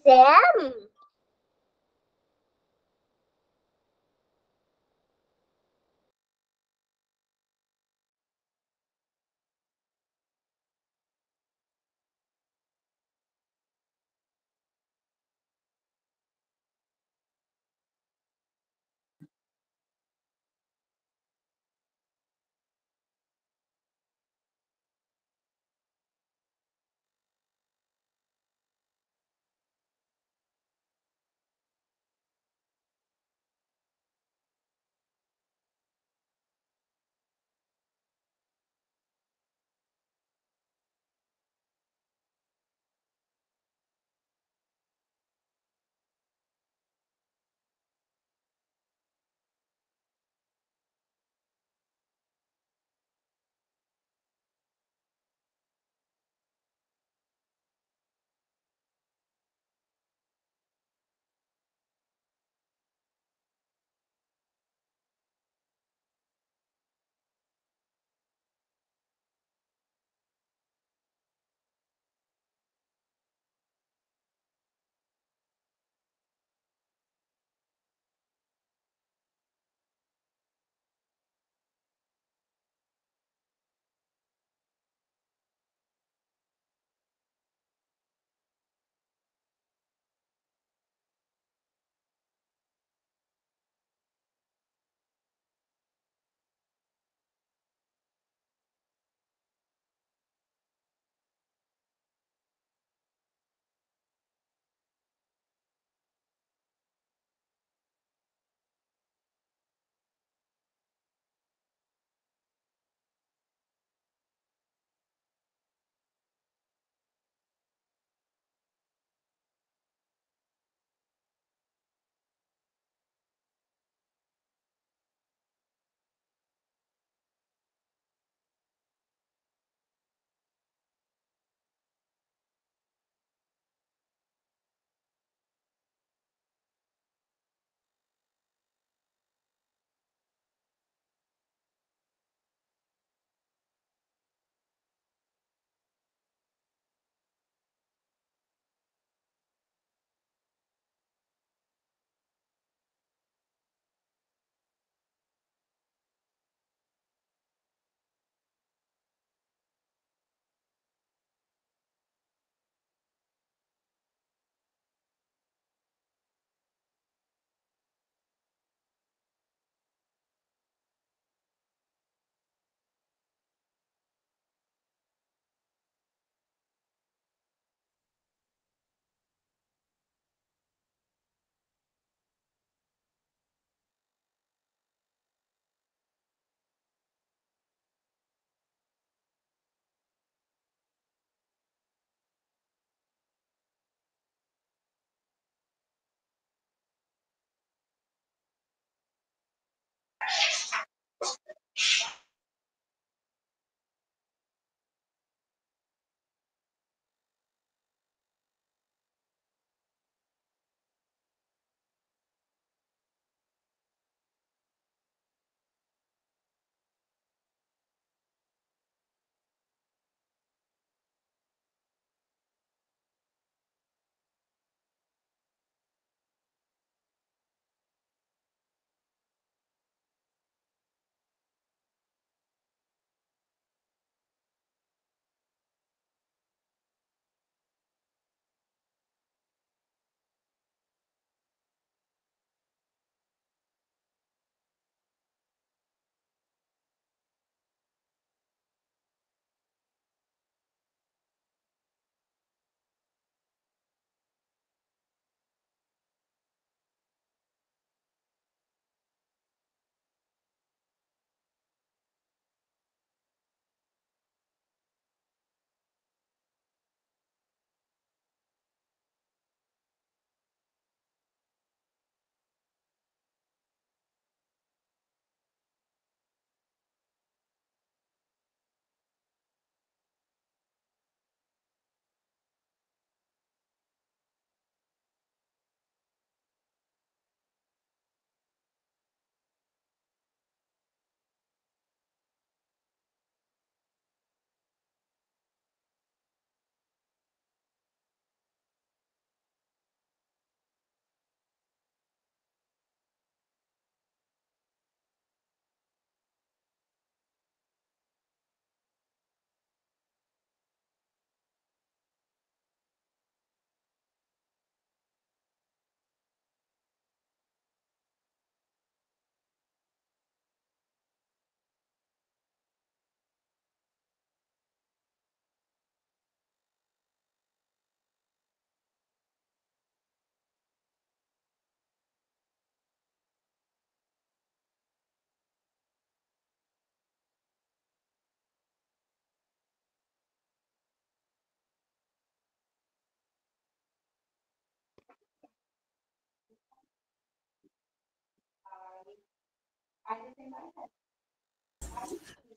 Sam?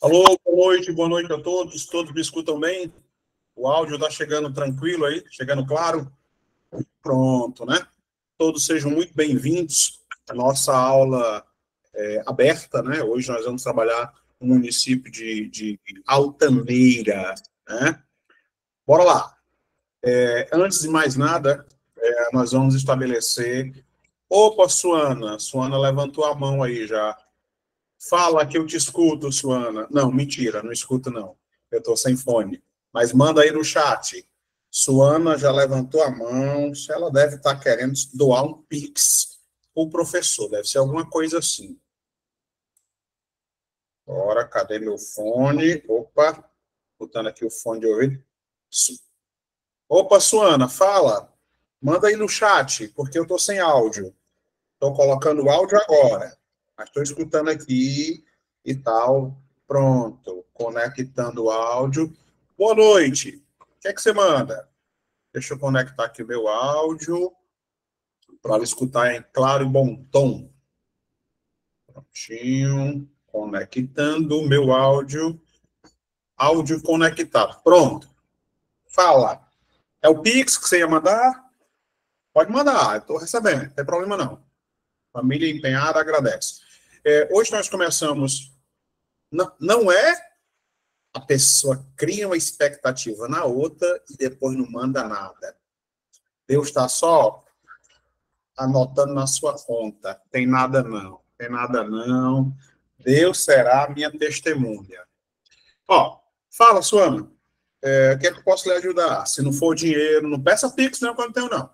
Alô, boa noite a todos. Todos me escutam bem? O áudio está chegando tranquilo aí? Chegando claro? Pronto, né? Todos sejam muito bem-vindos à nossa aula aberta, né? Hoje nós vamos trabalhar no município de Altaneira, né? Bora lá. Antes de mais nada, nós vamos estabelecer... Opa, Suana. Suana levantou a mão aí já. Fala que eu te escuto, Suana. Não, mentira, não escuto não. Eu estou sem fone. Mas manda aí no chat. Suana já levantou a mão. Ela deve estar querendo doar um Pix para o professor. Deve ser alguma coisa assim. Ora, cadê meu fone? Opa, botando aqui o fone de ouvido. Opa, Suana, fala. Manda aí no chat, porque eu estou sem áudio. Estou colocando o áudio agora. Mas estou escutando aqui e tal. Pronto. Conectando o áudio. Boa noite. O que é que você manda? Deixa eu conectar aqui o meu áudio para ela escutar em claro e bom tom. Prontinho. Conectando o meu áudio. Áudio conectado. Pronto. Fala. É o Pix que você ia mandar? Pode mandar. Estou recebendo. Não tem problema não. Família empenhada agradece. Hoje nós começamos... Não é a pessoa cria uma expectativa na outra e depois não manda nada. Deus está só anotando na sua conta. Tem nada não. Tem nada não. Deus será a minha testemunha. Ó, fala, Suana. O que é que eu posso lhe ajudar? Se não for dinheiro, não peça Pix não, quando tenho não.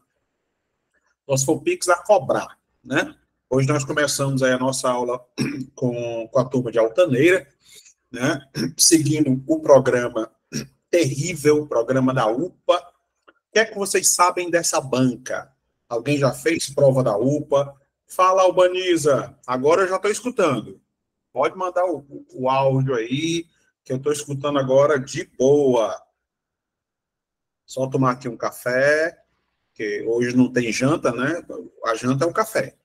Ou se for Pix, a cobrar, né? Hoje nós começamos aí a nossa aula com a turma de Altaneira, né? Seguindo o programa terrível, o programa da UPA. O que é que vocês sabem dessa banca? Alguém já fez prova da UPA? Fala, Albaniza. Agora eu já estou escutando. Pode mandar o áudio aí, que eu estou escutando agora de boa. Só tomar aqui um café, que hoje não tem janta, né? A janta é o café.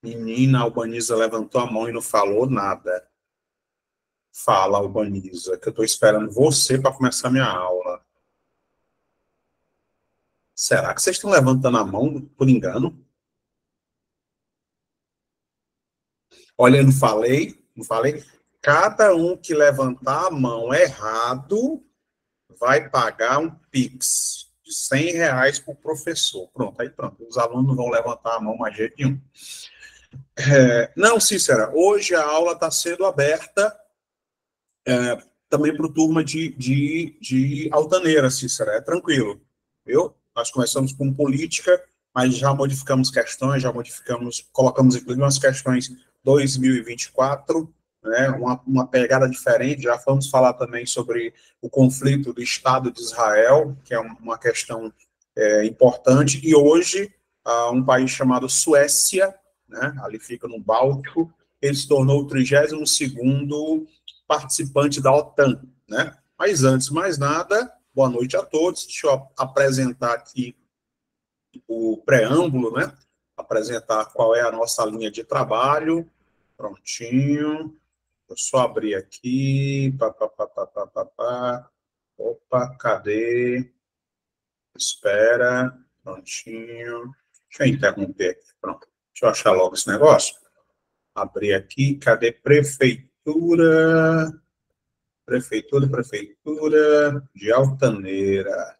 Menina, a Albaniza levantou a mão e não falou nada. Fala, Albaniza, que eu estou esperando você para começar a minha aula. Será que vocês estão levantando a mão por engano? Olha, eu não falei. Cada um que levantar a mão errado vai pagar um Pix de R$100 para o professor. Pronto, aí pronto. Os alunos não vão levantar a mão mais jeito nenhum. Não, Cícera, hoje a aula está sendo aberta também para o turma de Altaneira, Cícera. É tranquilo, viu? Nós começamos com política, mas já modificamos questões, colocamos inclusive umas questões 2024, né? Uma pegada diferente. Já vamos falar também sobre o conflito do Estado de Israel, que é uma questão importante. E hoje, um país chamado Suécia, né? Ali fica no Báltico, ele se tornou o 32º participante da OTAN, né? Mas antes de mais nada, boa noite a todos. Deixa eu apresentar aqui o preâmbulo, né? Apresentar qual é a nossa linha de trabalho. Prontinho. Eu só abrir aqui. Opa, cadê? Espera. Prontinho. Deixa eu interromper aqui. Pronto. Deixa eu achar logo esse negócio. Abrir aqui. Cadê Prefeitura de Altaneira.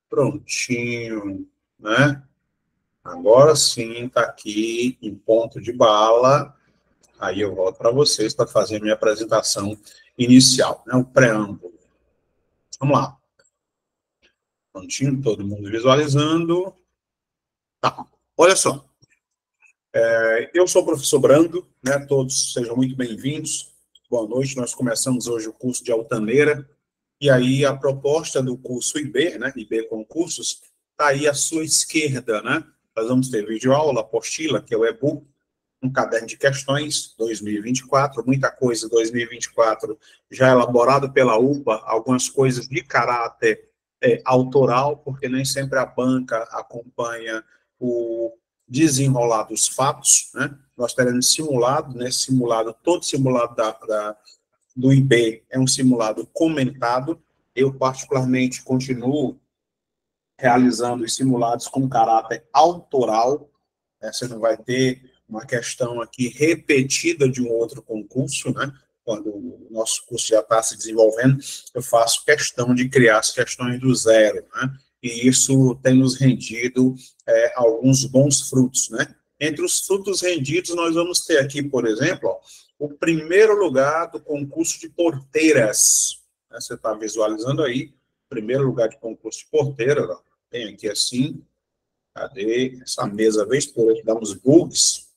Prontinho, né? Agora sim, está aqui em ponto de bala. Aí eu volto para vocês para fazer a minha apresentação inicial, né? O preâmbulo. Vamos lá. Prontinho, todo mundo visualizando. Tá, olha só. Eu sou o professor Brando, né? Todos sejam muito bem-vindos. Boa noite, nós começamos hoje o curso de Altaneira. E aí a proposta do curso IB, né? IB Concursos, está aí à sua esquerda, né? Nós vamos ter videoaula, apostila, que é o e-book, um caderno de questões 2024, muita coisa 2024 já elaborado pela UPA, algumas coisas de caráter autoral, porque nem sempre a banca acompanha o desenrolar dos fatos, né? Nós teremos simulado, né? Simulado, todo simulado do IB é um simulado comentado. Eu, particularmente, continuo realizando os simulados com caráter autoral. Você não vai ter uma questão aqui repetida de um outro concurso, né? Quando o nosso curso já está se desenvolvendo, eu faço questão de criar as questões do zero, né? E isso tem nos rendido alguns bons frutos, né? Entre os frutos rendidos, nós vamos ter aqui, por exemplo, ó, o primeiro lugar do concurso de porteiras. Né? Você está visualizando aí, primeiro lugar de concurso de porteiras, ó. Tem aqui assim, cadê? Essa mesa, vez por outra, dá uns bugs,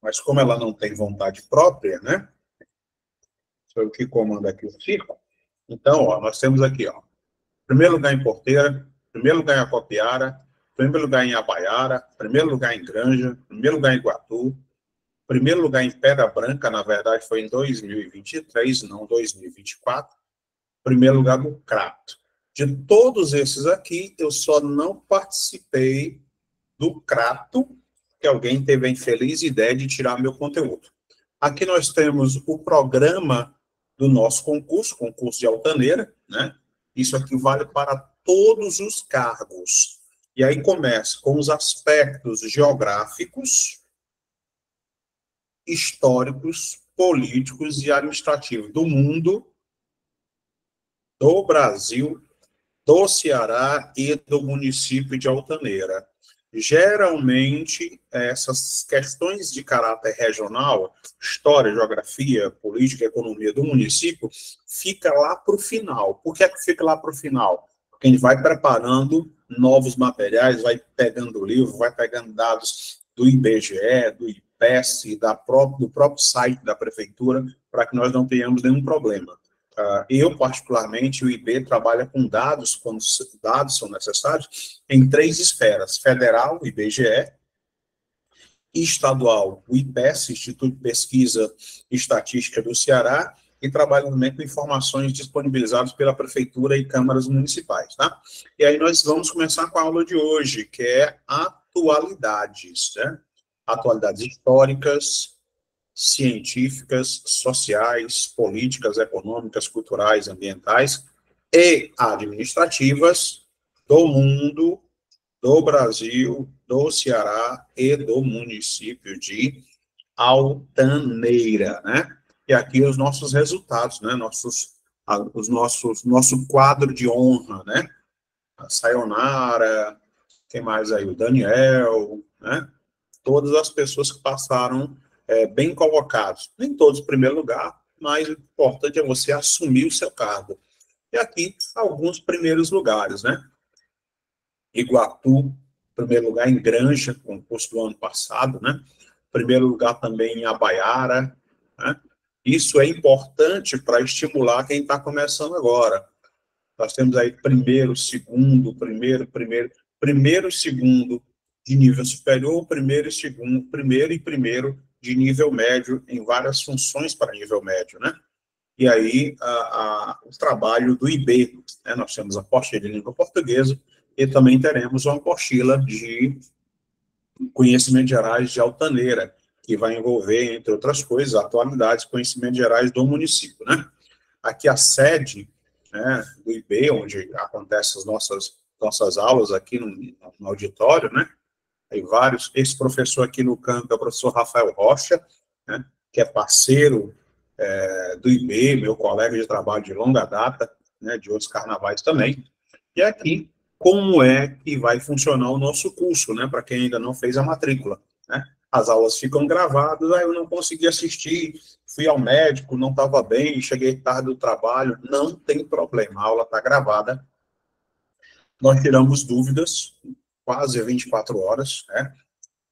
mas como ela não tem vontade própria, né? Sou eu que comando aqui o circo. Então, ó, nós temos aqui, ó, primeiro lugar em Porteira, primeiro lugar em Acopiara, primeiro lugar em Abaiara, primeiro lugar em Granja, primeiro lugar em Iguatu, primeiro lugar em Pedra Branca, na verdade foi em 2023, não 2024, primeiro lugar no Crato. De todos esses aqui, eu só não participei do Crato, que alguém teve a infeliz ideia de tirar meu conteúdo. Aqui nós temos o programa do nosso concurso, concurso de altaneira, né? Isso aqui vale para todos os cargos. E aí começa com os aspectos geográficos, históricos, políticos e administrativos do mundo, do Brasil, do Ceará e do município de Altaneira. Geralmente, essas questões de caráter regional, história, geografia, política, economia do município, fica lá para o final. Por que é que fica lá para o final? Porque a gente vai preparando novos materiais, vai pegando livro, vai pegando dados do IBGE, do IPES, do próprio site da prefeitura, para que nós não tenhamos nenhum problema. Eu, particularmente, o IB trabalha com dados, quando dados são necessários, em 3 esferas: federal, o IBGE, estadual, o IPES, Instituto de Pesquisa e Estatística do Ceará, e trabalha também com informações disponibilizadas pela prefeitura e câmaras municipais, tá? E aí nós vamos começar com a aula de hoje, que é atualidades, né? Atualidades históricas, científicas, sociais, políticas, econômicas, culturais, ambientais e administrativas do mundo, do Brasil, do Ceará e do município de Altaneira, né? E aqui os nossos resultados, né? Nosso quadro de honra, né? A Sayonara, quem mais aí? O Daniel, né? Todas as pessoas que passaram bem colocados. Nem todos em primeiro lugar, mas o importante é você assumir o seu cargo. E aqui, alguns primeiros lugares, né? Iguatu, primeiro lugar em Granja, concurso do ano passado, né? Primeiro lugar também em Abaiara, né? Isso é importante para estimular quem está começando agora. Nós temos aí primeiro, segundo, primeiro e segundo de nível superior, primeiro e segundo, primeiro e primeiro de nível médio, em várias funções para nível médio, né? E aí, o trabalho do IB, né? Nós temos a apostila de língua portuguesa e também teremos uma apostila de conhecimentos gerais de Altaneira, que vai envolver, entre outras coisas, atualidades, conhecimentos gerais do município, né? Aqui a sede, né, do IB, onde acontecem as nossas aulas aqui no auditório, né? Tem vários. Esse professor aqui no campo é o professor Rafael Rocha, né, que é parceiro do IB, meu colega de trabalho de longa data, né, de outros carnavais também. E aqui, como é que vai funcionar o nosso curso, né, para quem ainda não fez a matrícula, né? As aulas ficam gravadas, aí eu não consegui assistir, fui ao médico, não estava bem, cheguei tarde do trabalho, não tem problema, a aula está gravada. Nós tiramos dúvidas, quase 24 horas, né?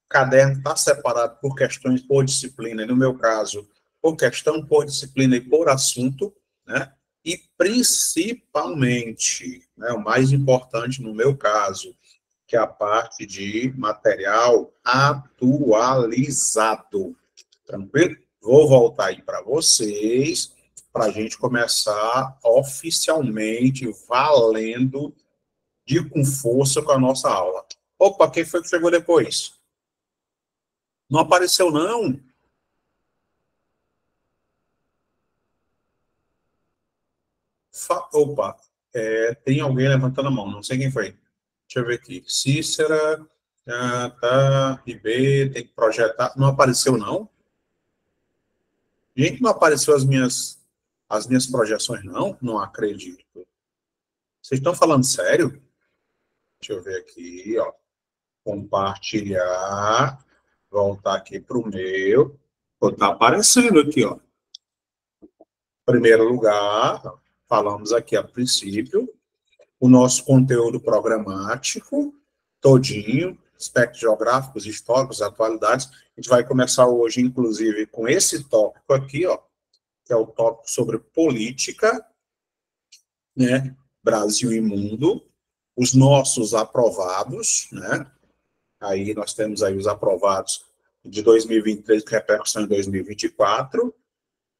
O caderno está separado por questões por disciplina, e no meu caso, por questão, por disciplina e por assunto, né? E principalmente, né, o mais importante no meu caso, que é a parte de material atualizado. Tranquilo? Vou voltar aí para vocês, para a gente começar oficialmente, valendo, de com força com a nossa aula. Opa, quem foi que chegou depois? Não apareceu, não? Opa, tem alguém levantando a mão, não sei quem foi. Deixa eu ver aqui. Cícera, tá, IB, tem que projetar. Não apareceu, não? Gente, não apareceu as minhas projeções, não? Não acredito. Vocês estão falando sério? Deixa eu ver aqui, ó. Compartilhar. Voltar aqui para o meu. Está aparecendo aqui, ó. Primeiro lugar, falamos aqui a princípio, o nosso conteúdo programático, todinho, aspectos geográficos, históricos, atualidades. A gente vai começar hoje, inclusive, com esse tópico aqui, ó, que é o tópico sobre política, né, Brasil e mundo, os nossos aprovados, né, aí nós temos aí os aprovados de 2023, que repercussão em 2024,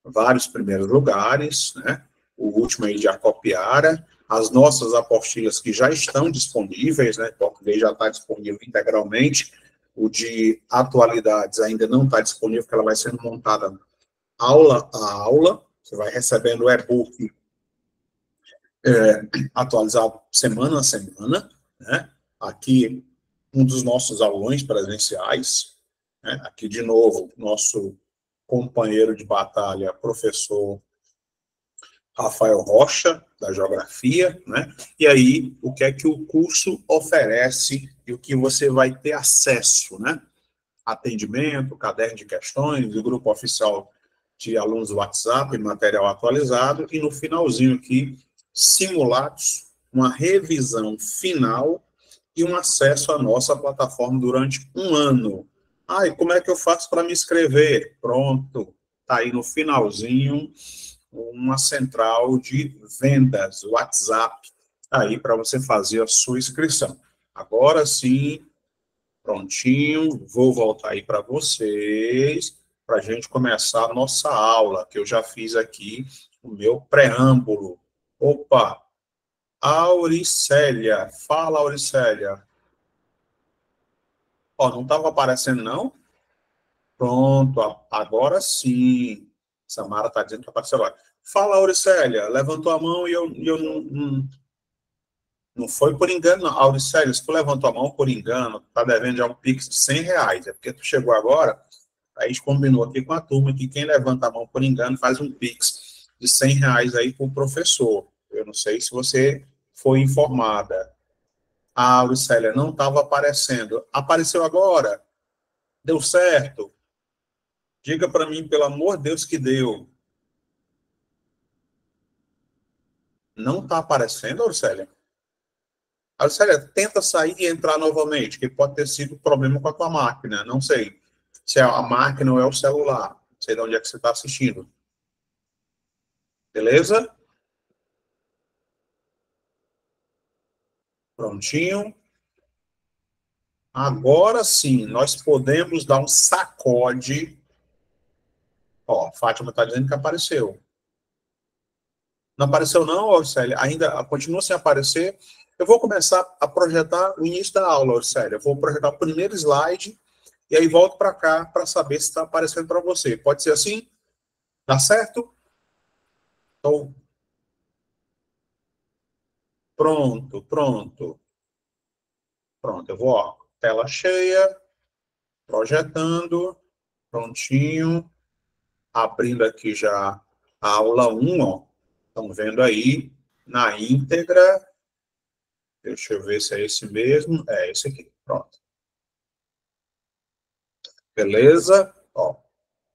vários primeiros lugares, né, o último aí de Acopiara, as nossas apostilas que já estão disponíveis, né, o português já está disponível integralmente, o de atualidades ainda não está disponível, porque ela vai sendo montada aula a aula, você vai recebendo o e-book atualizado semana a semana, né? Aqui, um dos nossos aulões presenciais, né? Aqui, de novo, nosso companheiro de batalha, professor Rafael Rocha, da Geografia, né? E aí, o que é que o curso oferece e o que você vai ter acesso, né? Atendimento, caderno de questões, o grupo oficial de alunos do WhatsApp, material atualizado, e no finalzinho aqui, simulados, uma revisão final e um acesso à nossa plataforma durante um ano. Ah, e como é que eu faço para me inscrever? Pronto, está aí no finalzinho uma central de vendas, WhatsApp, aí para você fazer a sua inscrição. Agora sim, prontinho, vou voltar aí para vocês, para a gente começar a nossa aula, que eu já fiz aqui o meu preâmbulo. Opa, Auricélia, fala, Auricélia. Ó, não estava aparecendo, não? Pronto, agora sim. Samara está dizendo que apareceu agora. Fala, Auricélia, levantou a mão e eu não foi por engano, não. Auricélia, se tu levantou a mão por engano, tá devendo já um Pix de R$ 100. É porque tu chegou agora. Aí a gente combinou aqui com a turma que quem levanta a mão por engano faz um Pix de R$ 100 aí para o professor. Eu não sei se você foi informada. A Auricélia não estava aparecendo. Apareceu agora? Deu certo? Diga para mim, pelo amor de Deus, que deu. Não está aparecendo, Auricélia? Auricélia, tenta sair e entrar novamente, que pode ter sido problema com a tua máquina. Não sei se é a máquina ou é o celular. Não sei de onde é que você está assistindo. Beleza? Prontinho. Agora sim, nós podemos dar um sacode. Ó, Fátima está dizendo que apareceu. Não apareceu não, Auricélia? Ainda continua sem aparecer. Eu vou começar a projetar o início da aula, Auricélia. Eu vou projetar o primeiro slide e aí volto para cá para saber se está aparecendo para você. Pode ser assim? Tá certo? Então, pronto, pronto. Pronto, eu vou, ó, tela cheia, projetando, prontinho, abrindo aqui já a aula 1, ó. Estão vendo aí na íntegra. Deixa eu ver se é esse mesmo. É esse aqui. Pronto. Beleza? Ó,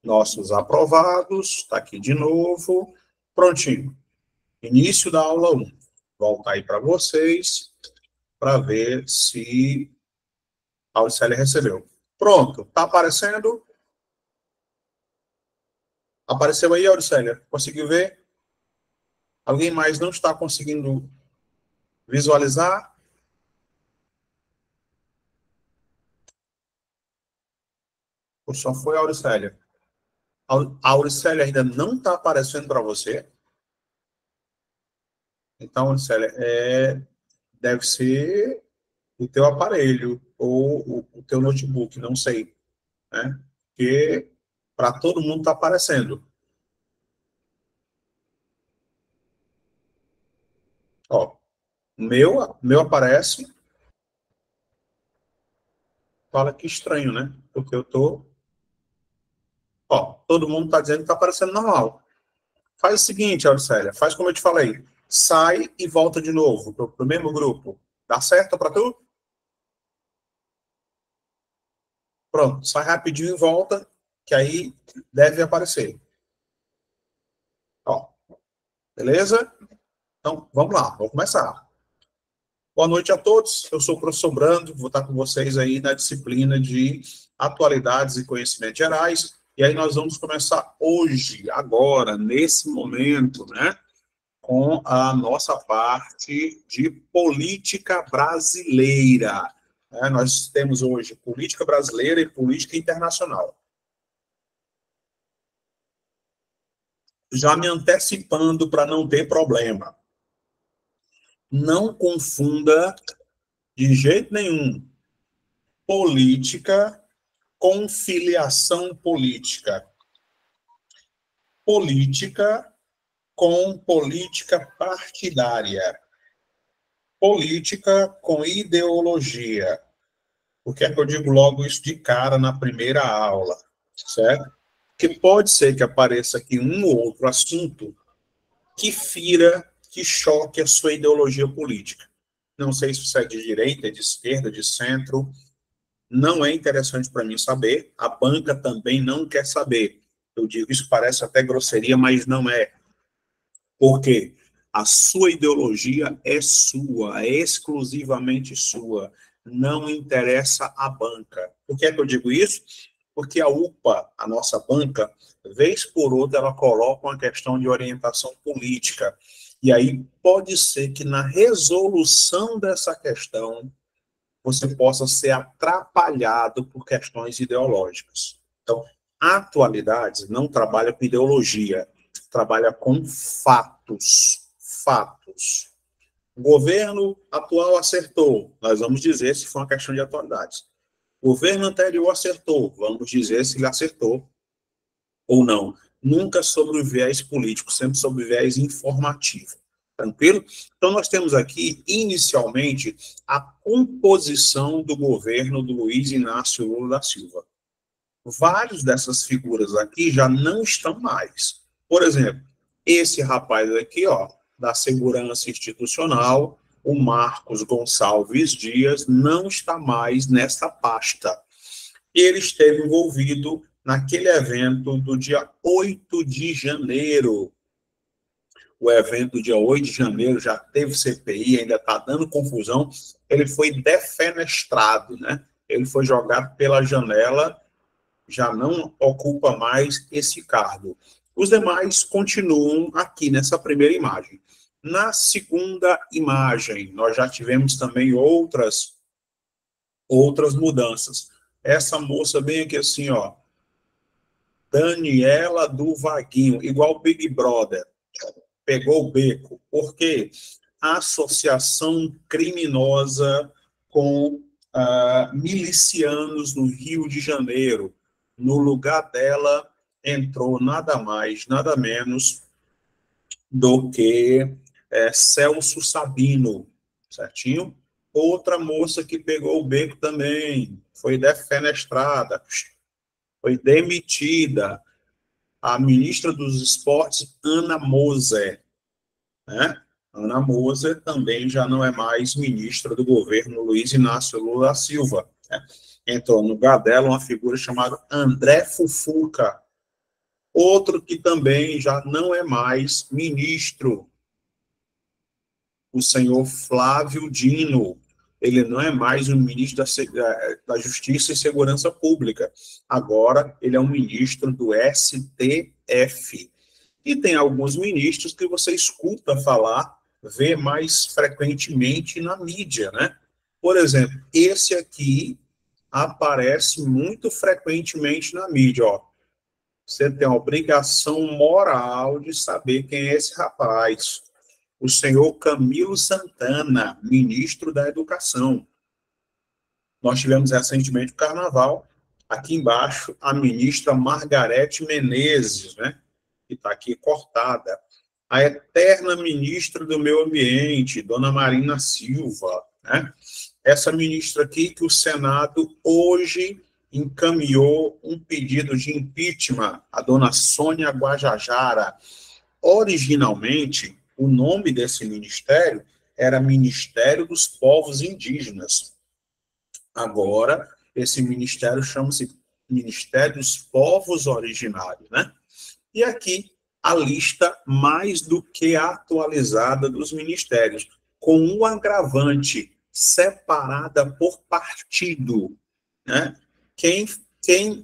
nossos aprovados. Está aqui de novo. Prontinho. Início da aula 1. Voltar aí para vocês para ver se a Auricélia recebeu. Pronto. Está aparecendo? Apareceu aí, Auricélia? Conseguiu ver? Alguém mais não está conseguindo visualizar? Ou só foi a Auricélia? A Auricélia ainda não está aparecendo para você? Então, Auricélia, deve ser o teu aparelho. ou o teu notebook, não sei, né? Porque para todo mundo está aparecendo. Ó, meu aparece, fala que estranho, né? Porque eu tô, ó, todo mundo está dizendo que está aparecendo normal. Faz o seguinte, Auricélia, faz como eu te falei, sai e volta de novo pro mesmo grupo. Dá certo para tu? Pronto, sai rapidinho e volta, que aí deve aparecer. Ó, beleza? Então, vamos lá, vamos começar. Boa noite a todos, eu sou o professor Brando, vou estar com vocês aí na disciplina de Atualidades e Conhecimentos Gerais, e aí nós vamos começar hoje, agora, nesse momento, né, com a nossa parte de política brasileira. Né? Nós temos hoje política brasileira e política internacional. Já me antecipando para não ter problema. Não confunda de jeito nenhum política com filiação política. Política com política partidária. Política com ideologia. Por que é que eu digo logo isso de cara na primeira aula? Certo? Que pode ser que apareça aqui um ou outro assunto que fira, que choque a sua ideologia política. Não sei se você é de direita, de esquerda, de centro. Não é interessante para mim saber. A banca também não quer saber. Eu digo, isso parece até grosseria, mas não é. Por quê? A sua ideologia é sua, é exclusivamente sua. Não interessa a banca. Por que é que eu digo isso? Porque a UPA, a nossa banca, vez por outra, ela coloca uma questão de orientação política. E aí pode ser que na resolução dessa questão você possa ser atrapalhado por questões ideológicas. Então, a atualidades não trabalha com ideologia, trabalha com fatos. Fatos. O governo atual acertou, nós vamos dizer se foi uma questão de atualidades. O governo anterior acertou, vamos dizer se ele acertou ou não. Nunca sobre o viés político, sempre sobre o viés informativo. Tranquilo? Então, nós temos aqui, inicialmente, a composição do governo do Luiz Inácio Lula da Silva. Vários dessas figuras aqui já não estão mais. Por exemplo, esse rapaz aqui, ó, da Segurança Institucional, o Marcos Gonçalves Dias, não está mais nessa pasta. Ele esteve envolvido naquele evento do dia 8 de janeiro. O evento do dia 8 de janeiro já teve CPI, ainda está dando confusão. Ele foi defenestrado, né? Ele foi jogado pela janela, já não ocupa mais esse cargo. Os demais continuam aqui nessa primeira imagem. Na segunda imagem, nós já tivemos também outras mudanças. Essa moça bem aqui assim, ó, Daniela do Vaguinho, igual Big Brother, pegou o beco. Por quê? Associação criminosa com milicianos no Rio de Janeiro. No lugar dela entrou nada mais, nada menos do que Celso Sabino, certinho? Outra moça que pegou o beco também, foi defenestrada, foi demitida, a ministra dos Esportes, Ana Moser, né? Ana Moser também já não é mais ministra do governo Luiz Inácio Lula da Silva, né? Entrou no lugar dela uma figura chamada André Fufuca, outro que também já não é mais ministro, o senhor Flávio Dino. Ele não é mais um ministro da Justiça e Segurança Pública. Agora, ele é um ministro do STF. E tem alguns ministros que você escuta falar, vê mais frequentemente na mídia, né? Por exemplo, esse aqui aparece muito frequentemente na mídia, ó. Você tem a obrigação moral de saber quem é esse rapaz. O senhor Camilo Santana, ministro da Educação. Nós tivemos recentemente o Carnaval, aqui embaixo, a ministra Margarete Menezes, né, que está aqui cortada, a eterna ministra do Meio Ambiente, dona Marina Silva, né, essa ministra aqui que o Senado hoje encaminhou um pedido de impeachment à dona Sônia Guajajara. Originalmente, o nome desse ministério era Ministério dos Povos Indígenas. Agora, esse ministério chama-se Ministério dos Povos Originários, né? E aqui a lista mais do que atualizada dos ministérios, com um agravante, separada por partido, né? Quem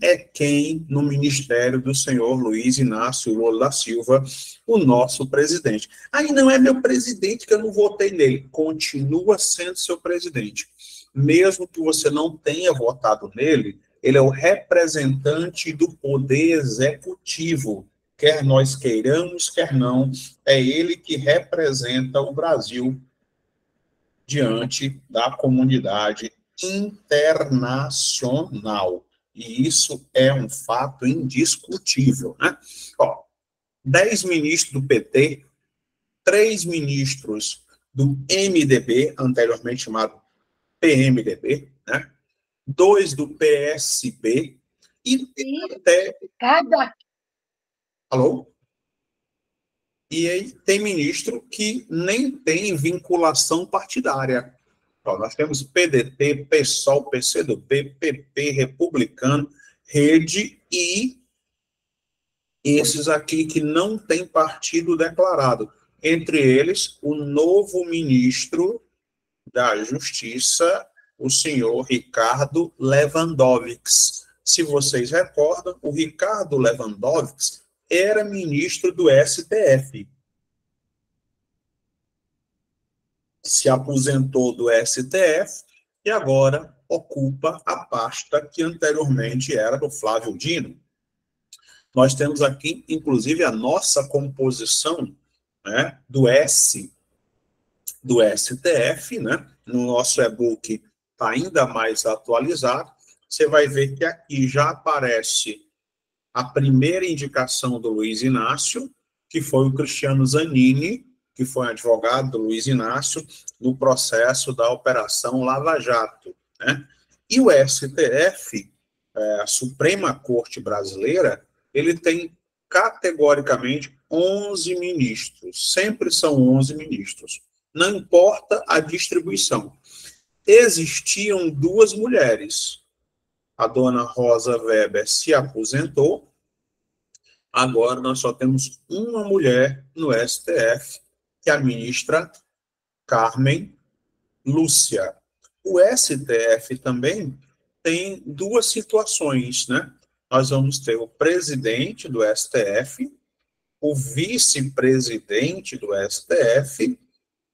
é quem no ministério do senhor Luiz Inácio Lula da Silva, o nosso presidente. Aí não é meu presidente que eu não votei nele, continua sendo seu presidente. Mesmo que você não tenha votado nele, ele é o representante do poder executivo, quer nós queiramos, quer não, é ele que representa o Brasil diante da comunidade internacional. E isso é um fato indiscutível, né? Ó, 10 ministros do PT, 3 ministros do MDB, anteriormente chamado PMDB, né? 2 do PSB, e até... Alô? E aí tem ministro que nem tem vinculação partidária. Ó, nós temos PDT, PSOL, PCdoB, PP, Republicano, Rede e esses aqui que não têm partido declarado. Entre eles, o novo ministro da Justiça, o senhor Ricardo Lewandowski. Se vocês recordam, o Ricardo Lewandowski era ministro do STF. Se aposentou do STF e agora ocupa a pasta que anteriormente era do Flávio Dino. Nós temos aqui, inclusive, a nossa composição, né, do STF, né? No nosso e-book está ainda mais atualizado. Você vai ver que aqui já aparece a primeira indicação do Luiz Inácio, que foi o Cristiano Zanini, que foi advogado do Luiz Inácio no processo da Operação Lava Jato, né? E o STF, a Suprema Corte Brasileira, ele tem categoricamente 11 ministros, sempre são 11 ministros, não importa a distribuição. Existiam 2 mulheres, a dona Rosa Weber se aposentou, agora nós só temos uma mulher no STF, que é a ministra Carmen Lúcia. O STF também tem 2 situações, né? Nós vamos ter o presidente do STF, o vice-presidente do STF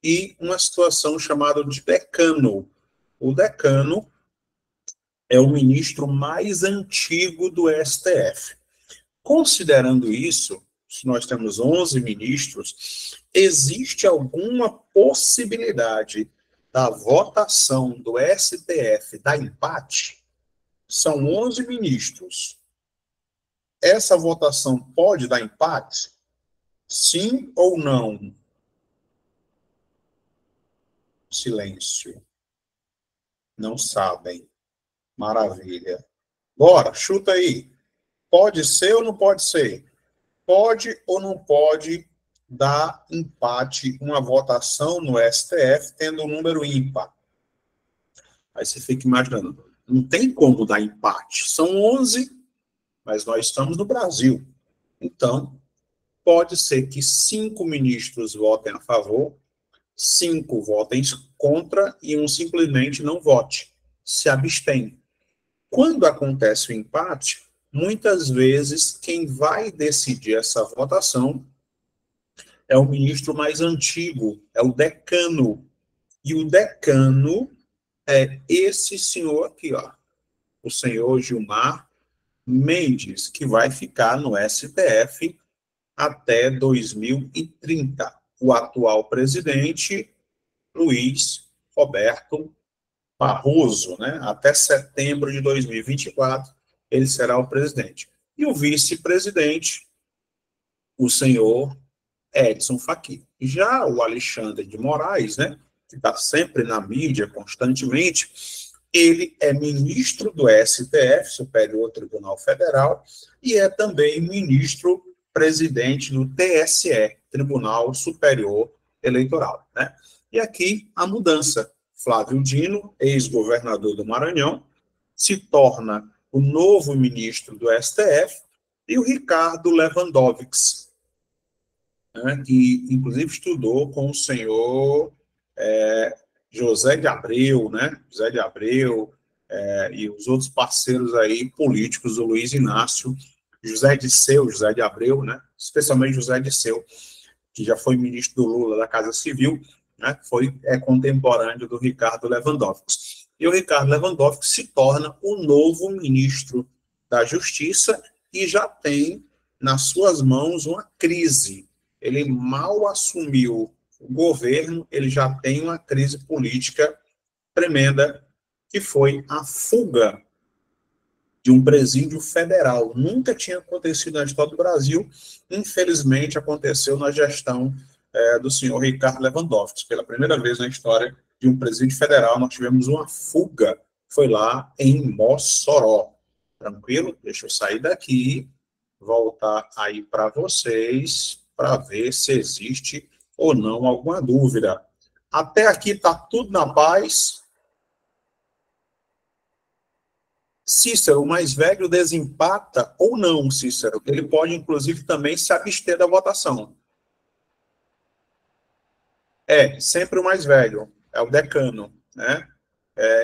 e uma situação chamada de decano. O decano é o ministro mais antigo do STF. Considerando isso, se nós temos 11 ministros, existe alguma possibilidade da votação do STF dar empate? São 11 ministros. Essa votação pode dar empate? Sim ou não? Silêncio. Não sabem. Maravilha. Bora, chuta aí. Pode ser ou não pode ser? Pode ou não pode dar empate uma votação no STF tendo um número ímpar? Aí você fica imaginando, não tem como dar empate. São 11, mas nós estamos no Brasil. Então, pode ser que 5 ministros votem a favor, 5 votem contra e um simplesmente não vote, se abstém. Quando acontece o empate, muitas vezes quem vai decidir essa votação é o ministro mais antigo, é o decano. E o decano é esse senhor aqui, ó, o senhor Gilmar Mendes, que vai ficar no STF até 2030. O atual presidente, Luiz Roberto Barroso, né? Até setembro de 2024, ele será o presidente. E o vice-presidente, o senhor Edson Fachin. Já o Alexandre de Moraes, né, que está sempre na mídia, constantemente, ele é ministro do STF, Superior Tribunal Federal, e é também ministro-presidente do TSE, Tribunal Superior Eleitoral, né? E aqui a mudança. Flávio Dino, ex-governador do Maranhão, se torna o novo ministro do STF, e o Ricardo Lewandowski, né, que inclusive estudou com o senhor José de Abreu, né? José de Abreu e os outros parceiros aí políticos do Luiz Inácio, José de Abreu, né? Especialmente José Disseu, que já foi ministro do Lula da Casa Civil, né? É contemporâneo do Ricardo Lewandowski. E o Ricardo Lewandowski se torna o novo ministro da Justiça e já tem nas suas mãos uma crise. Ele mal assumiu o governo, ele já tem uma crise política tremenda, que foi a fuga de um presídio federal. Nunca tinha acontecido na história do Brasil, infelizmente aconteceu na gestão do senhor Ricardo Lewandowski. Pela primeira vez na história de um presídio federal, nós tivemos uma fuga, foi lá em Mossoró. Tranquilo? Deixa eu sair daqui, voltar aí para vocês, para ver se existe ou não alguma dúvida. Até aqui está tudo na paz. Cícero, o mais velho, desempata ou não, Cícero? Ele pode, inclusive, também se abster da votação. Sempre o mais velho, é o decano, né?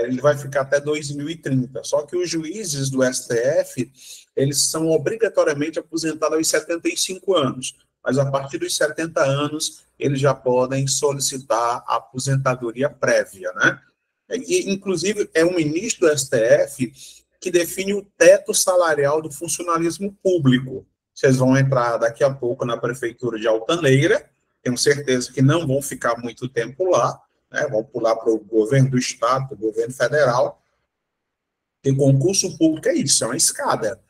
Ele vai ficar até 2030. Só que os juízes do STF, eles são obrigatoriamente aposentados aos 75 anos. Mas a partir dos 70 anos, eles já podem solicitar a aposentadoria prévia, né? E, inclusive, é o ministro do STF que define o teto salarial do funcionalismo público. Vocês vão entrar daqui a pouco na prefeitura de Altaneira, tenho certeza que não vão ficar muito tempo lá, né? Vão pular para o governo do estado, para o governo federal, e concurso público é isso, é uma escada.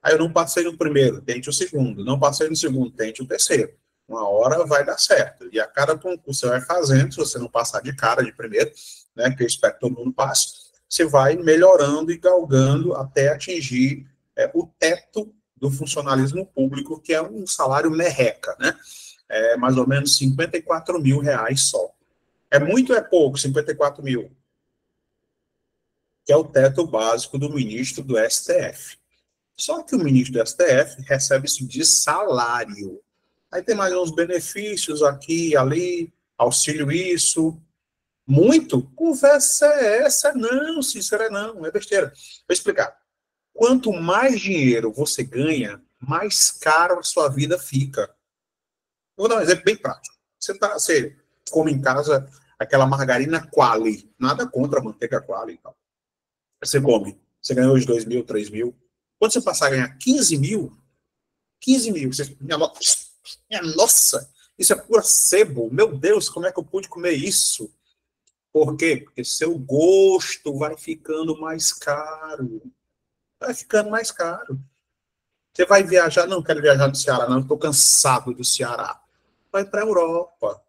Aí eu não passei no primeiro, tente o segundo, não passei no segundo, tente o terceiro. Uma hora vai dar certo. E a cada concurso você vai fazendo, se você não passar de cara de primeiro, né, que eu espero que todo mundo passe, você vai melhorando e galgando até atingir o teto do funcionalismo público, que é um salário merreca, né? Mais ou menos 54 mil reais só. É muito ou é pouco, 54 mil? Que é o teto básico do ministro do STF. Só que o ministro do STF recebe isso de salário. Aí tem mais uns benefícios aqui, ali, auxílio isso. Muito? Conversa é essa? Não, Cícero, não, é besteira. Vou explicar. Quanto mais dinheiro você ganha, mais caro a sua vida fica. Vou dar um exemplo bem prático. Você come em casa aquela margarina Qualy. Nada contra a manteiga Qualy e tal. Você come. Você ganhou hoje 2 mil, 3 mil. Quando você passar a ganhar 15 mil, você, minha nossa, isso é pura sebo. Meu Deus, como é que eu pude comer isso? Por quê? Porque seu gosto vai ficando mais caro. Vai ficando mais caro. Você vai viajar, não quero viajar do Ceará, não, estou cansado do Ceará. Vai para a Europa.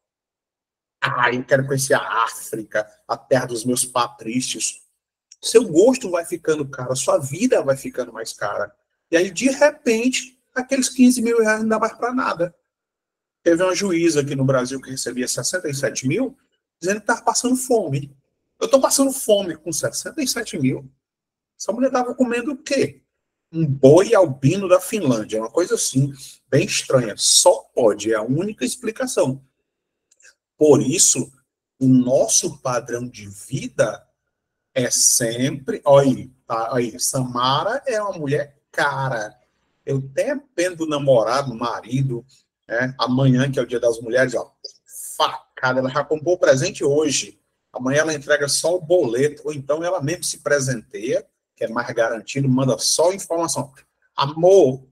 Eu quero conhecer a África, a terra dos meus patrícios. Seu gosto vai ficando caro, a sua vida vai ficando mais cara. E aí, de repente, aqueles 15 mil reais não dá mais para nada. Teve uma juíza aqui no Brasil que recebia 67 mil, dizendo que estava passando fome. Eu estou passando fome com 67 mil. Essa mulher estava comendo o quê? Um boi albino da Finlândia, uma coisa assim, bem estranha. Só pode, é a única explicação. Por isso, o nosso padrão de vida é sempre... Olha aí, Samara é uma mulher cara. Eu dependo do namorado, marido, né? Amanhã, que é o Dia das Mulheres, ó, facada, ela já comprou o presente hoje. Amanhã ela entrega só o boleto, ou então ela mesmo se presenteia, que é mais garantido, manda só informação. Amor,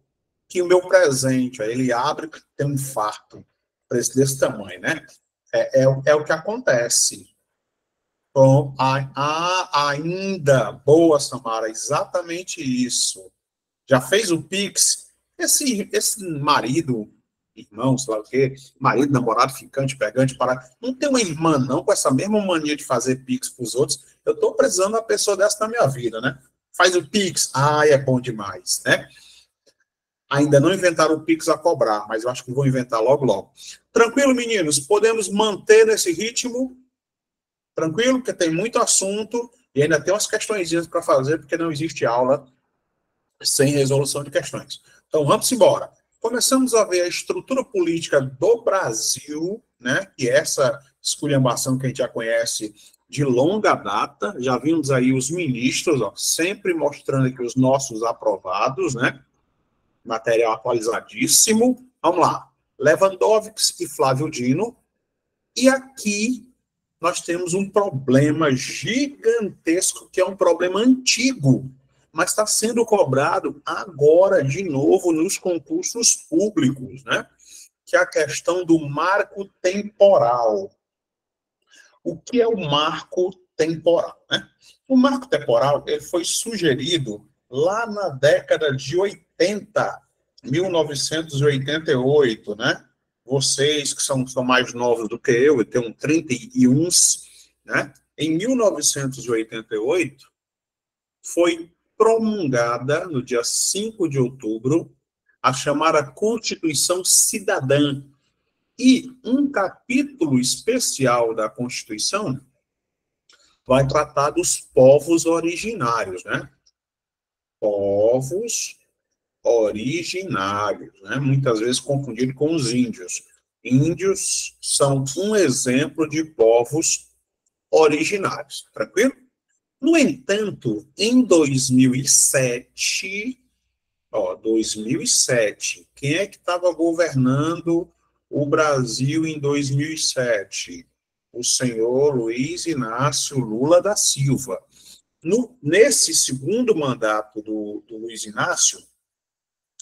que o meu presente, aí ele abre, tem um infarto, preço desse tamanho, né? É o que acontece. Bom, ainda. Boa, Samara, exatamente isso. Já fez o Pix? Esse marido, irmão, sei lá o quê, marido, namorado, ficante, pegante, para não tem uma irmã, não, com essa mesma mania de fazer Pix para os outros. Eu estou precisando de uma pessoa dessa na minha vida, né? Faz o Pix. Ai, é bom demais, né? Ainda não inventaram o Pix a cobrar, mas eu acho que vou inventar logo, logo. Tranquilo, meninos? Podemos manter nesse ritmo? Tranquilo? Porque tem muito assunto e ainda tem umas questõezinhas para fazer, porque não existe aula sem resolução de questões. Então, vamos embora. Começamos a ver a estrutura política do Brasil, né? Que é essa esculhambação que a gente já conhece de longa data. Já vimos aí os ministros, ó, sempre mostrando aqui os nossos aprovados, né? Material atualizadíssimo. Vamos lá. Lewandowski e Flávio Dino. E aqui nós temos um problema gigantesco, que é um problema antigo, mas está sendo cobrado agora, de novo, nos concursos públicos, né? Que é a questão do marco temporal. O que é o marco temporal, né? O marco temporal ele foi sugerido lá na década de 80, 1988, né? Vocês que são mais novos do que eu tenho 31, né? Em 1988, foi promulgada, no dia 5 de outubro, a chamada Constituição Cidadã. E um capítulo especial da Constituição vai tratar dos povos originários, né? Povos originários, né? Muitas vezes confundido com os índios. Índios são um exemplo de povos originários, tranquilo? No entanto, em 2007, 2007, quem é que estava governando o Brasil em 2007? O senhor Luiz Inácio Lula da Silva. Nesse segundo mandato do Luiz Inácio,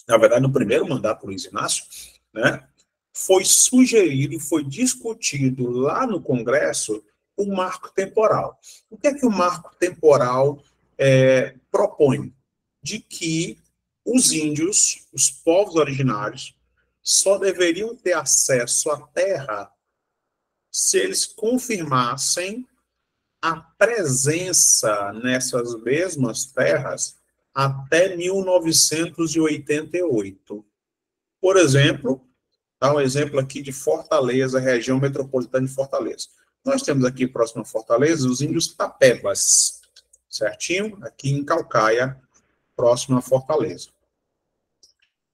na verdade, no primeiro mandato do Luiz Inácio, né, foi sugerido e foi discutido lá no Congresso o marco temporal. O que é que o marco temporal propõe? De que os índios, os povos originários, só deveriam ter acesso à terra se eles confirmassem a presença nessas mesmas terras até 1988. Por exemplo, dá um exemplo aqui de Fortaleza, região metropolitana de Fortaleza. Nós temos aqui próximo a Fortaleza os índios tapebas, certinho? Aqui em Caucaia, próximo a Fortaleza.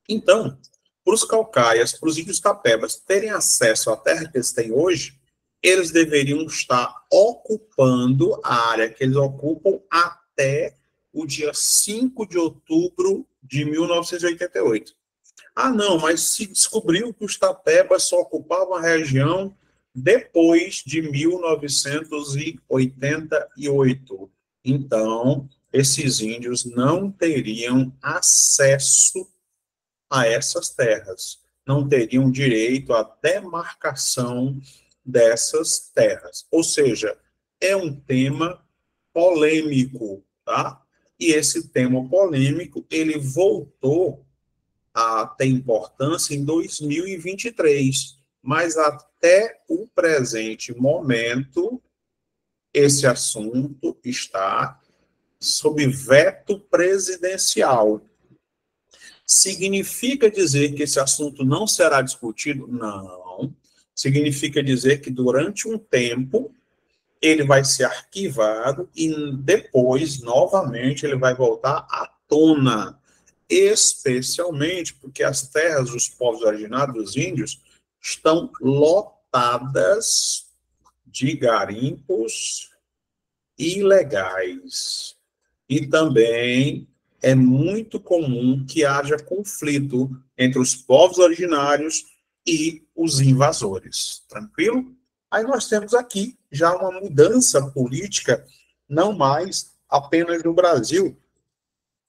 Então, para os caucaias, para os índios tapebas terem acesso à terra que eles têm hoje, eles deveriam estar ocupando a área que eles ocupam até o dia 5 de outubro de 1988. Ah, não, mas se descobriu que os tapebas só ocupavam a região depois de 1988. Então, esses índios não teriam acesso a essas terras, não teriam direito à demarcação dessas terras. Ou seja, é um tema polêmico, tá? E esse tema polêmico, ele voltou a ter importância em 2023, mas até o presente momento, esse assunto está sob veto presidencial. Significa dizer que esse assunto não será discutido? Não. Significa dizer que durante um tempo ele vai ser arquivado e depois, novamente, ele vai voltar à tona, especialmente porque as terras dos povos originários, dos índios, estão lotadas de garimpos ilegais. E também é muito comum que haja conflito entre os povos originários e os invasores. Tranquilo? Aí nós temos aqui já uma mudança política, não mais apenas no Brasil,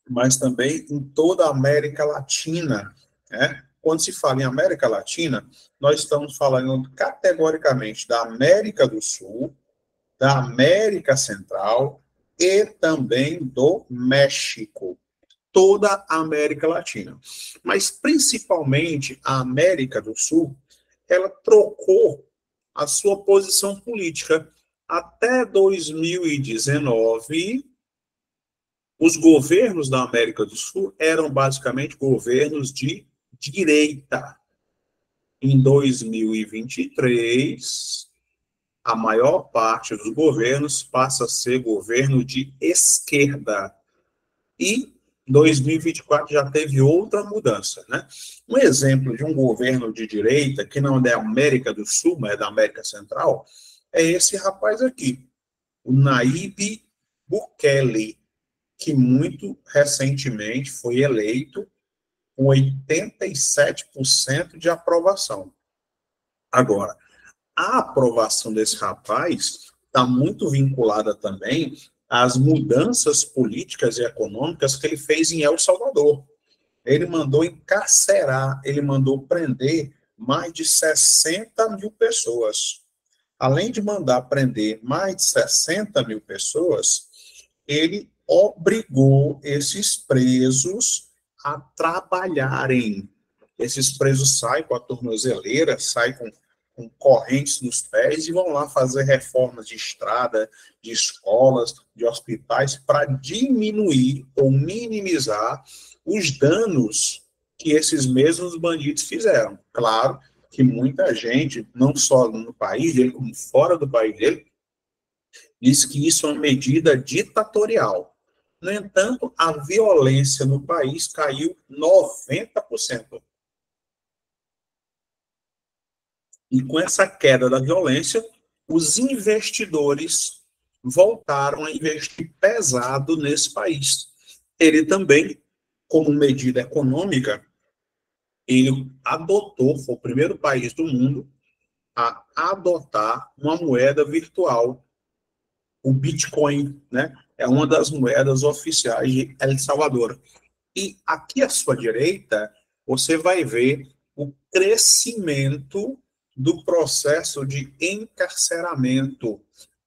mas também em toda a América Latina, né? Quando se fala em América Latina, nós estamos falando categoricamente da América do Sul, da América Central e também do México, toda a América Latina. Mas, principalmente, a América do Sul, ela trocou a sua posição política. Até 2019, os governos da América do Sul eram basicamente governos de direita. Em 2023, a maior parte dos governos passa a ser governo de esquerda. E 2024 já teve outra mudança, né? Um exemplo de um governo de direita, que não é da América do Sul, mas é da América Central, é esse rapaz aqui, o Nayib Bukele, que muito recentemente foi eleito com 87% de aprovação. Agora, a aprovação desse rapaz está muito vinculada também às mudanças políticas e econômicas que ele fez em El Salvador. Ele mandou encarcerar, ele mandou prender mais de 60 mil pessoas. Além de mandar prender mais de 60 mil pessoas, ele obrigou esses presos a trabalharem. Esses presos saem com a tornozeleira, saem com correntes nos pés e vão lá fazer reformas de estrada, de escolas, de hospitais, para diminuir ou minimizar os danos que esses mesmos bandidos fizeram. Claro que muita gente, não só no país dele, como fora do país dele, diz que isso é uma medida ditatorial. No entanto, a violência no país caiu 90%. E com essa queda da violência, os investidores voltaram a investir pesado nesse país. Ele também, como medida econômica, ele adotou, foi o primeiro país do mundo a adotar uma moeda virtual, o Bitcoin, né? É uma das moedas oficiais de El Salvador. E aqui à sua direita, você vai ver o crescimento do processo de encarceramento,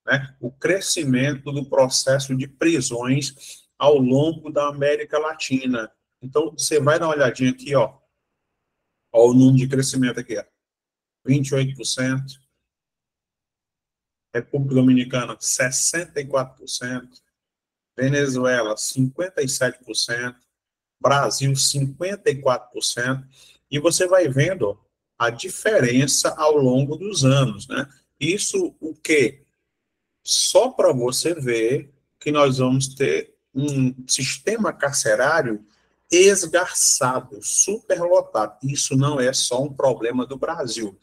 né? O crescimento do processo de prisões ao longo da América Latina. Então, você vai dar uma olhadinha aqui, ó o número de crescimento aqui, ó, 28%, República Dominicana, 64%, Venezuela, 57%, Brasil, 54%, e você vai vendo a diferença ao longo dos anos, né? Isso o quê? Só para você ver que nós vamos ter um sistema carcerário esgarçado, superlotado. Isso não é só um problema do Brasil.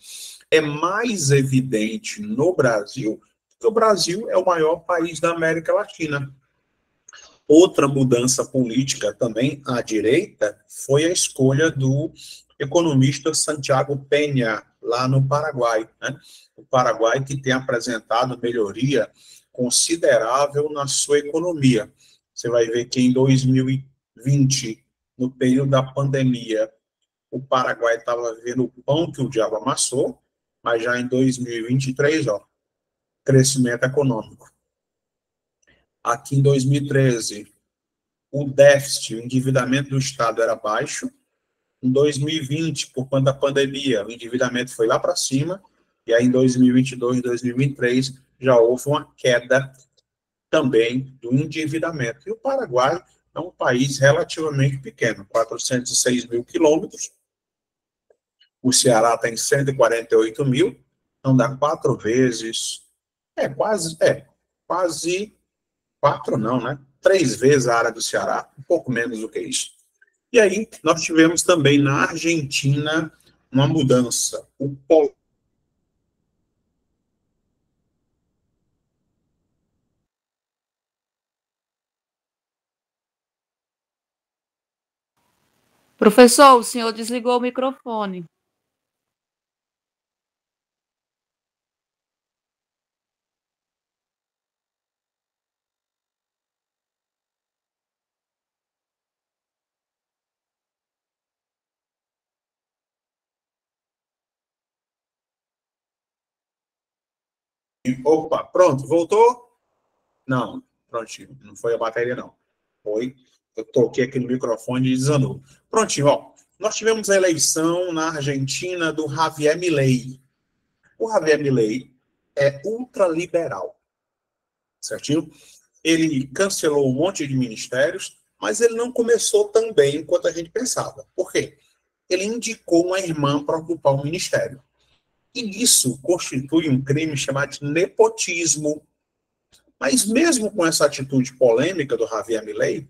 É mais evidente no Brasil, porque o Brasil é o maior país da América Latina. Outra mudança política também à direita foi a escolha do economista Santiago Peña, lá no Paraguai, né? O Paraguai que tem apresentado melhoria considerável na sua economia. Você vai ver que em 2020, no período da pandemia, o Paraguai estava vendo o pão que o diabo amassou, mas já em 2023, crescimento econômico. Aqui em 2013, o déficit, o endividamento do Estado era baixo. Em 2020, por conta da pandemia, o endividamento foi lá para cima. E aí, em 2022 e 2023, já houve uma queda também do endividamento. E o Paraguai é um país relativamente pequeno, 406 mil quilômetros. O Ceará tem 148 mil, então dá 4 vezes, quase 4 não, né? 3 vezes a área do Ceará, um pouco menos do que isso. E aí, nós tivemos também na Argentina uma mudança. Professor, o senhor desligou o microfone. Opa, pronto, voltou? Não, prontinho, não foi a bateria, não. Foi, eu toquei aqui no microfone e desanou. Prontinho, ó. Nós tivemos a eleição na Argentina do Javier Milei. O Javier Milei é ultraliberal, certinho? Ele cancelou um monte de ministérios, mas ele não começou tão bem quanto a gente pensava. Por quê? Ele indicou uma irmã para ocupar o ministério. E isso constitui um crime chamado de nepotismo. Mas mesmo com essa atitude polêmica do Javier Milei,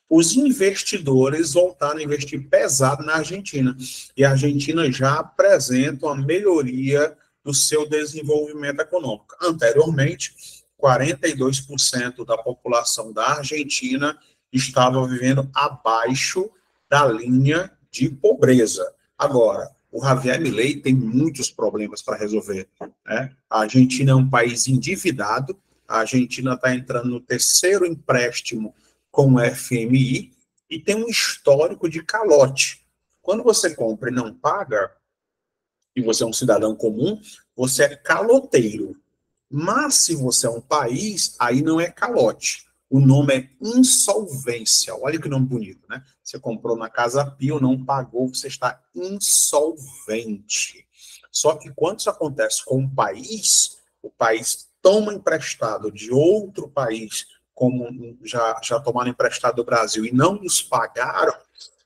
os investidores voltaram a investir pesado na Argentina. E a Argentina já apresenta uma melhoria do seu desenvolvimento econômico. Anteriormente, 42% da população da Argentina estava vivendo abaixo da linha de pobreza. Agora, o Javier Milei tem muitos problemas para resolver, né? A Argentina é um país endividado, a Argentina está entrando no terceiro empréstimo com o FMI e tem um histórico de calote. Quando você compra e não paga, e você é um cidadão comum, você é caloteiro. Mas se você é um país, aí não é calote. O nome é insolvência. Olha que nome bonito, né? Você comprou na Casa Pio, não pagou, você está insolvente. Só que quando isso acontece com um país, o país toma emprestado de outro país, como já tomaram emprestado do Brasil e não nos pagaram,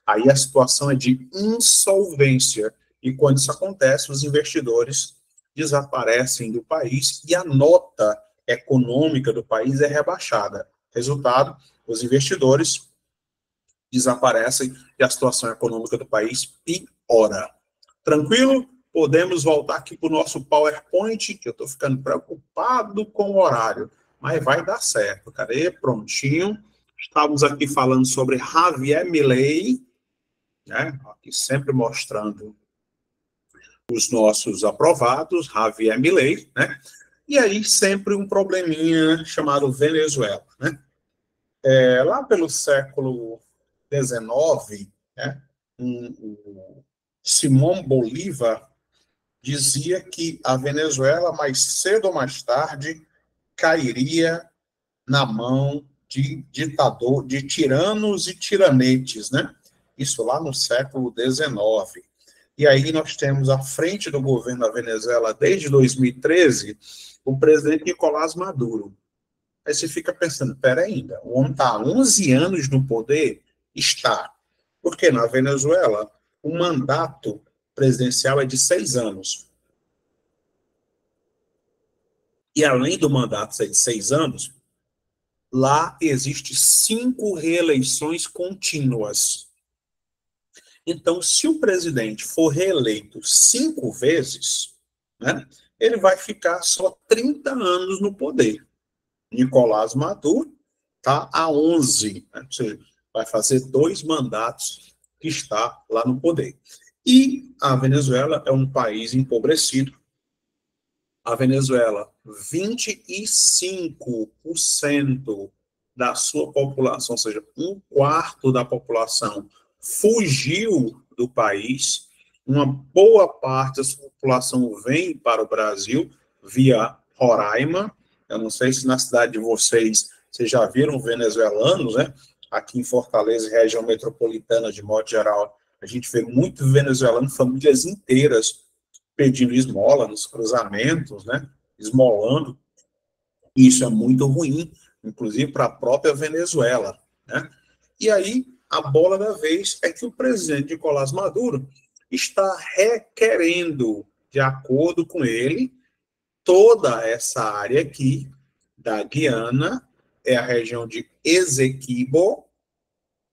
aí a situação é de insolvência. E quando isso acontece, os investidores desaparecem do país e a nota econômica do país é rebaixada. Resultado, os investidores desaparecem e a situação econômica do país piora. Tranquilo? Podemos voltar aqui para o nosso PowerPoint, que eu estou ficando preocupado com o horário, mas vai dar certo. Cadê? Prontinho. Estávamos aqui falando sobre Javier Milei, né? Aqui sempre mostrando os nossos aprovados, Javier Milei, né? E aí sempre um probleminha chamado Venezuela, né? Lá pelo século XIX, né, o Simão Bolívar dizia que a Venezuela, mais cedo ou mais tarde, cairia na mão de ditador, de tiranos e tiranetes, né? Isso lá no século XIX. E aí nós temos à frente do governo da Venezuela, desde 2013, o presidente Nicolás Maduro. Aí você fica pensando, peraí ainda, o homem está há 11 anos no poder? Está. Porque na Venezuela, o mandato presidencial é de 6 anos. E além do mandato ser de 6 anos, lá existe 5 reeleições contínuas. Então, se o presidente for reeleito 5 vezes, né, ele vai ficar só 30 anos no poder. Nicolás Maduro está há 11, né, ou seja, vai fazer 2 mandatos que está lá no poder. E a Venezuela é um país empobrecido. A Venezuela, 25% da sua população, ou seja, 1/4 da população, fugiu do país. Uma boa parte da sua população vem para o Brasil via Roraima. Eu não sei se na cidade de vocês já viram venezuelanos, né? Aqui em Fortaleza, região metropolitana, de modo geral, a gente vê muito venezuelano, famílias inteiras pedindo esmola nos cruzamentos, né? Esmolando. Isso é muito ruim, inclusive para a própria Venezuela, né? E aí, a bola da vez é que o presidente Nicolás Maduro está requerendo, de acordo com ele, toda essa área aqui da Guiana, é a região de Esequibo,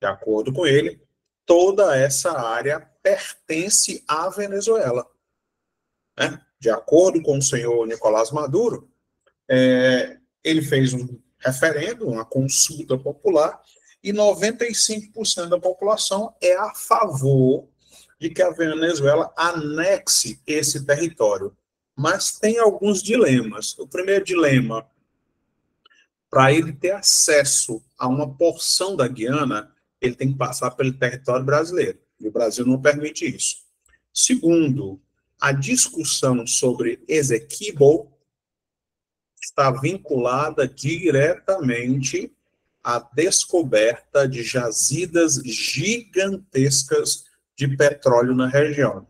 de acordo com ele, toda essa área pertence à Venezuela, né? De acordo com o senhor Nicolás Maduro, ele fez um referendo, uma consulta popular, e 95% da população é a favor de que a Venezuela anexe esse território. Mas tem alguns dilemas. O primeiro dilema, para ele ter acesso a uma porção da Guiana, ele tem que passar pelo território brasileiro. E o Brasil não permite isso. Segundo, a discussão sobre Esequibo, está vinculada diretamente à descoberta de jazidas gigantescas de petróleo na região.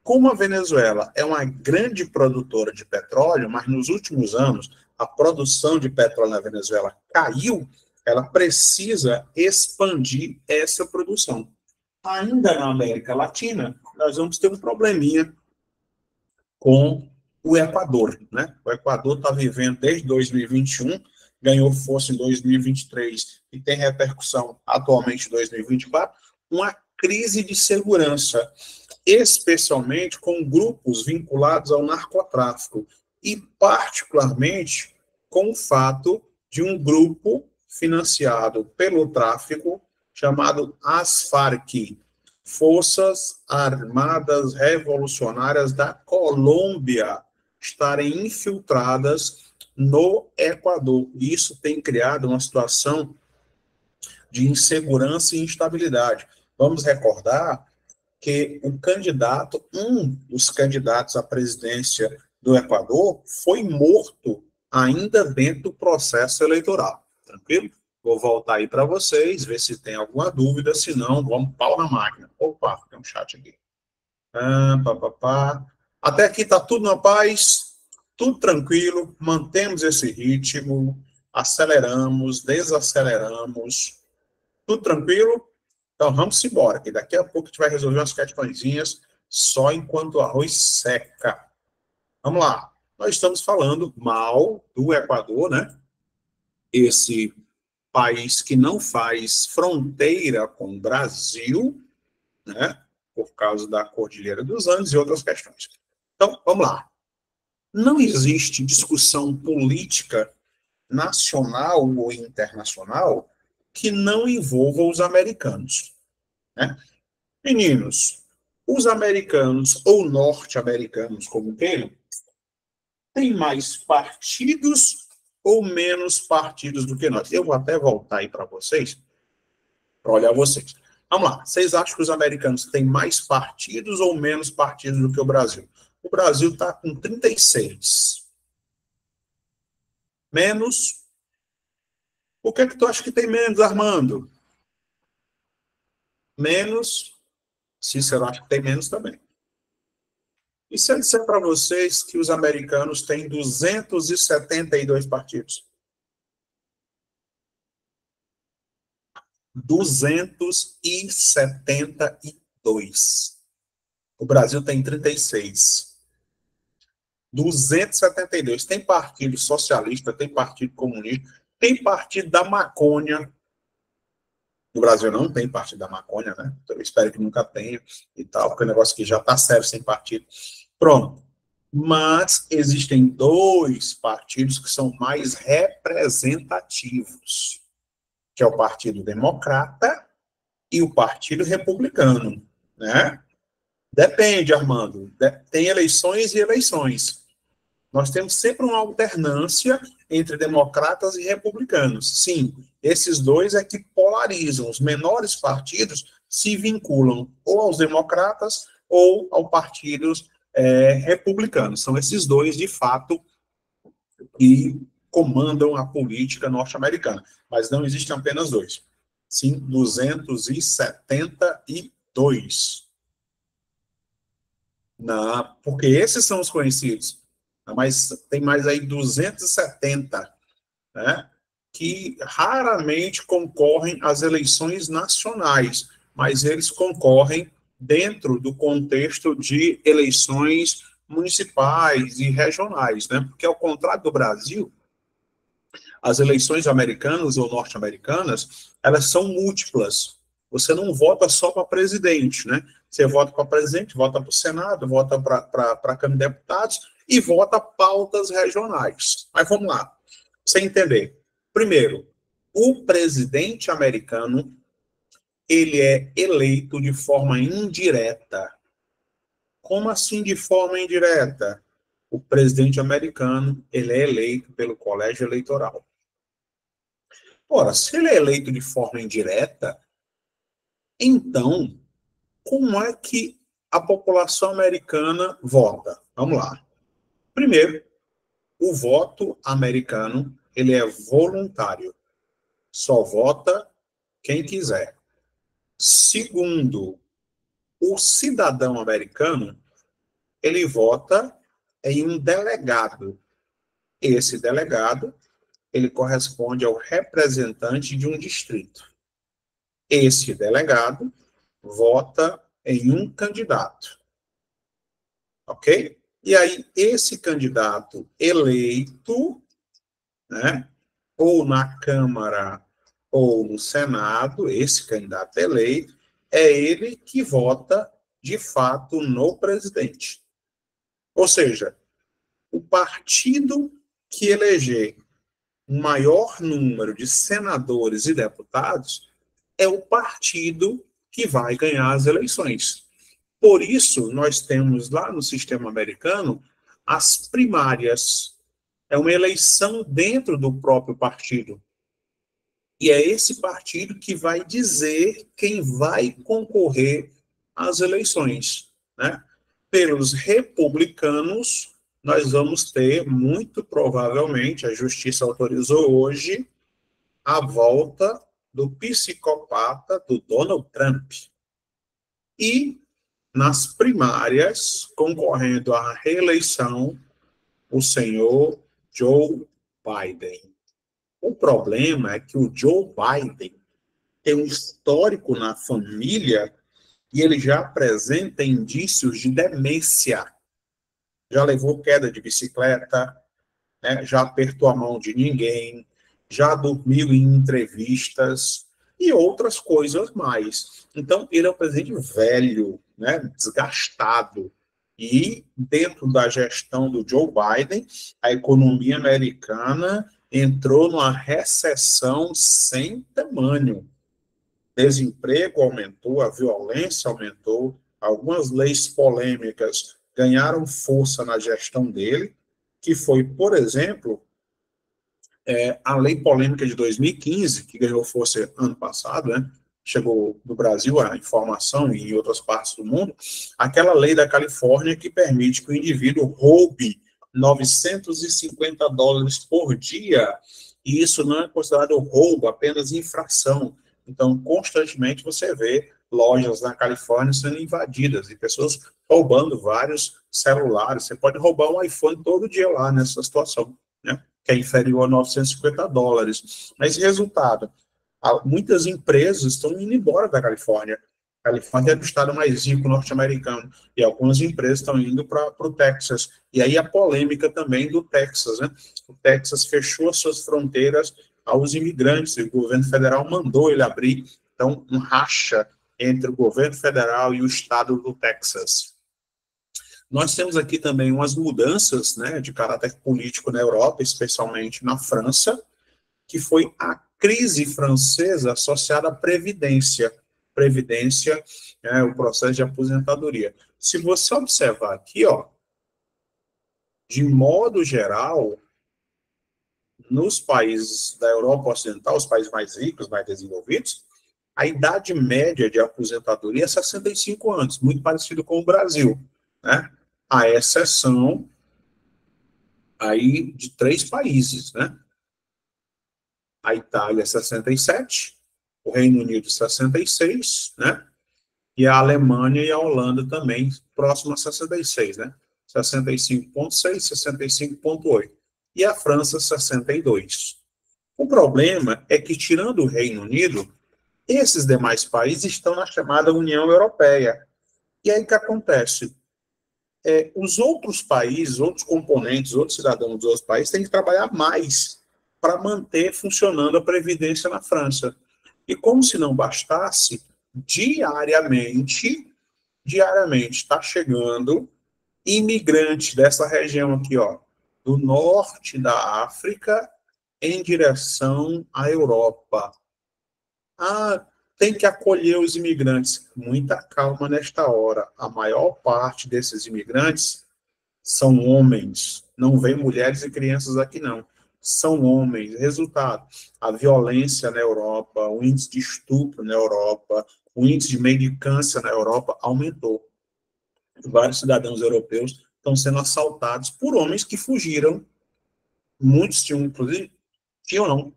Como a Venezuela é uma grande produtora de petróleo, mas nos últimos anos a produção de petróleo na Venezuela caiu, ela precisa expandir essa produção. Ainda na América Latina, nós vamos ter um probleminha com o Equador, né? O Equador está vivendo desde 2021, ganhou força em 2023 e tem repercussão atualmente em 2024, uma crise de segurança, especialmente com grupos vinculados ao narcotráfico e particularmente com o fato de um grupo financiado pelo tráfico chamado as Farc, Forças Armadas Revolucionárias da Colômbia, estarem infiltradas no Equador. Isso tem criado uma situação de insegurança e instabilidade. Vamos recordar que um dos candidatos à presidência do Equador foi morto ainda dentro do processo eleitoral. Tranquilo? Vou voltar aí para vocês, ver se tem alguma dúvida, se não, vamos pau na máquina. Opa, tem um chat aqui. Até aqui está tudo na paz, tudo tranquilo, mantemos esse ritmo, aceleramos, desaceleramos, tudo tranquilo? Então vamos embora, que daqui a pouco a gente vai resolver umas questõezinhas só enquanto o arroz seca. Vamos lá. Nós estamos falando mal do Equador, né? Esse país que não faz fronteira com o Brasil, né? Por causa da Cordilheira dos Andes e outras questões. Então, vamos lá. Não existe discussão política nacional ou internacional que não envolva os americanos, né? Meninos, os americanos ou norte-americanos, como queiram, têm mais partidos ou menos partidos do que nós? Eu vou até voltar aí para vocês, para olhar vocês. Vamos lá, vocês acham que os americanos têm mais partidos ou menos partidos do que o Brasil? O Brasil está com 36. Menos? Por que tu acha que tem menos, Armando? Menos? Cícero acha que tem menos também. E se eu disser para vocês que os americanos têm 272 partidos? 272. O Brasil tem 36. 272. Tem partido socialista, tem partido comunista, tem partido da maconha. No Brasil não tem partido da maconha, né? Eu espero que nunca tenha e tal, porque o negócio aqui já está sério sem partido. Pronto. Mas existem dois partidos que são mais representativos, que é o Partido Democrata e o Partido Republicano, né? Depende, Armando. Tem eleições e eleições. Nós temos sempre uma alternância entre democratas e republicanos. Sim, esses dois é que polarizam. Os menores partidos se vinculam ou aos democratas ou ao partidos republicanos. São esses dois, de fato, que comandam a política norte-americana. Mas não existem apenas dois. Sim, 272. Não, porque esses são os conhecidos. Mas tem mais aí 270, né, que raramente concorrem às eleições nacionais, mas eles concorrem dentro do contexto de eleições municipais e regionais, né? Porque, ao contrário do Brasil, as eleições americanas ou norte-americanas, elas são múltiplas. Você não vota só para presidente, né? Você vota para presidente, vota para o Senado, vota para a Câmara de Deputados e vota pautas regionais. Mas vamos lá, para você entender. Primeiro, o presidente americano, ele é eleito de forma indireta. Como assim de forma indireta? O presidente americano, ele é eleito pelo colégio eleitoral. Ora, se ele é eleito de forma indireta, então, como é que a população americana vota? Vamos lá. Primeiro, o voto americano, ele é voluntário. Só vota quem quiser. Segundo, o cidadão americano, ele vota em um delegado. Esse delegado, ele corresponde ao representante de um distrito. Esse delegado vota em um candidato. Ok? E aí, esse candidato eleito, né, ou na Câmara ou no Senado, esse candidato eleito, é ele que vota, de fato, no presidente. Ou seja, o partido que eleger o maior número de senadores e deputados é o partido que vai ganhar as eleições. Por isso, nós temos lá no sistema americano as primárias. É uma eleição dentro do próprio partido. E é esse partido que vai dizer quem vai concorrer às eleições, né? Pelos republicanos, nós vamos ter, muito provavelmente, a justiça autorizou hoje, a volta do psicopata do Donald Trump. E, nas primárias, concorrendo à reeleição, o senhor Joe Biden. O problema é que o Joe Biden tem um histórico na família e ele já apresenta indícios de demência. Já levou queda de bicicleta, né? Já apertou a mão de ninguém, já dormiu em entrevistas e outras coisas mais. Então, ele é um presidente velho, né? Desgastado. E, dentro da gestão do Joe Biden, a economia americana entrou numa recessão sem tamanho. Desemprego aumentou, a violência aumentou, algumas leis polêmicas ganharam força na gestão dele, que foi, por exemplo, a lei polêmica de 2015, que ganhou força ano passado, né? Chegou no Brasil a informação e em outras partes do mundo, aquela lei da Califórnia que permite que o indivíduo roube $950 por dia, e isso não é considerado roubo, apenas infração. Então, constantemente você vê lojas na Califórnia sendo invadidas e pessoas roubando vários celulares. Você pode roubar um iPhone todo dia lá nessa situação, né? Que é inferior a $950. Mas, resultado, muitas empresas estão indo embora da Califórnia. A Califórnia é o estado mais rico norte-americano, e algumas empresas estão indo para o Texas. E aí a polêmica também do Texas, né? O Texas fechou as suas fronteiras aos imigrantes, e o governo federal mandou ele abrir. Então, um racha entre o governo federal e o estado do Texas. Nós temos aqui também umas mudanças, né, de caráter político na Europa, especialmente na França, que foi a crise francesa associada à Previdência. Previdência é o processo de aposentadoria. Se você observar aqui, ó, de modo geral, nos países da Europa Ocidental, os países mais ricos, mais desenvolvidos, a idade média de aposentadoria é 65 anos, muito parecido com o Brasil, né? A exceção aí de 3 países, né? A Itália, 67, o Reino Unido, 66, né? E a Alemanha e a Holanda também, próximo a 66, né? 65,6, 65,8. E a França, 62. O problema é que, tirando o Reino Unido, esses demais países estão na chamada União Europeia. E aí o que acontece? Os outros países, outros componentes, outros cidadãos dos outros países têm que trabalhar mais para manter funcionando a Previdência na França. E como se não bastasse, diariamente está chegando imigrantes dessa região aqui, ó, do norte da África em direção à Europa. Tem que acolher os imigrantes. Muita calma nesta hora. A maior parte desses imigrantes são homens. Não vem mulheres e crianças aqui, não. São homens. Resultado, a violência na Europa, o índice de estupro na Europa, o índice de mendicância na Europa aumentou. Vários cidadãos europeus estão sendo assaltados por homens que fugiram muitos tinham, inclusive,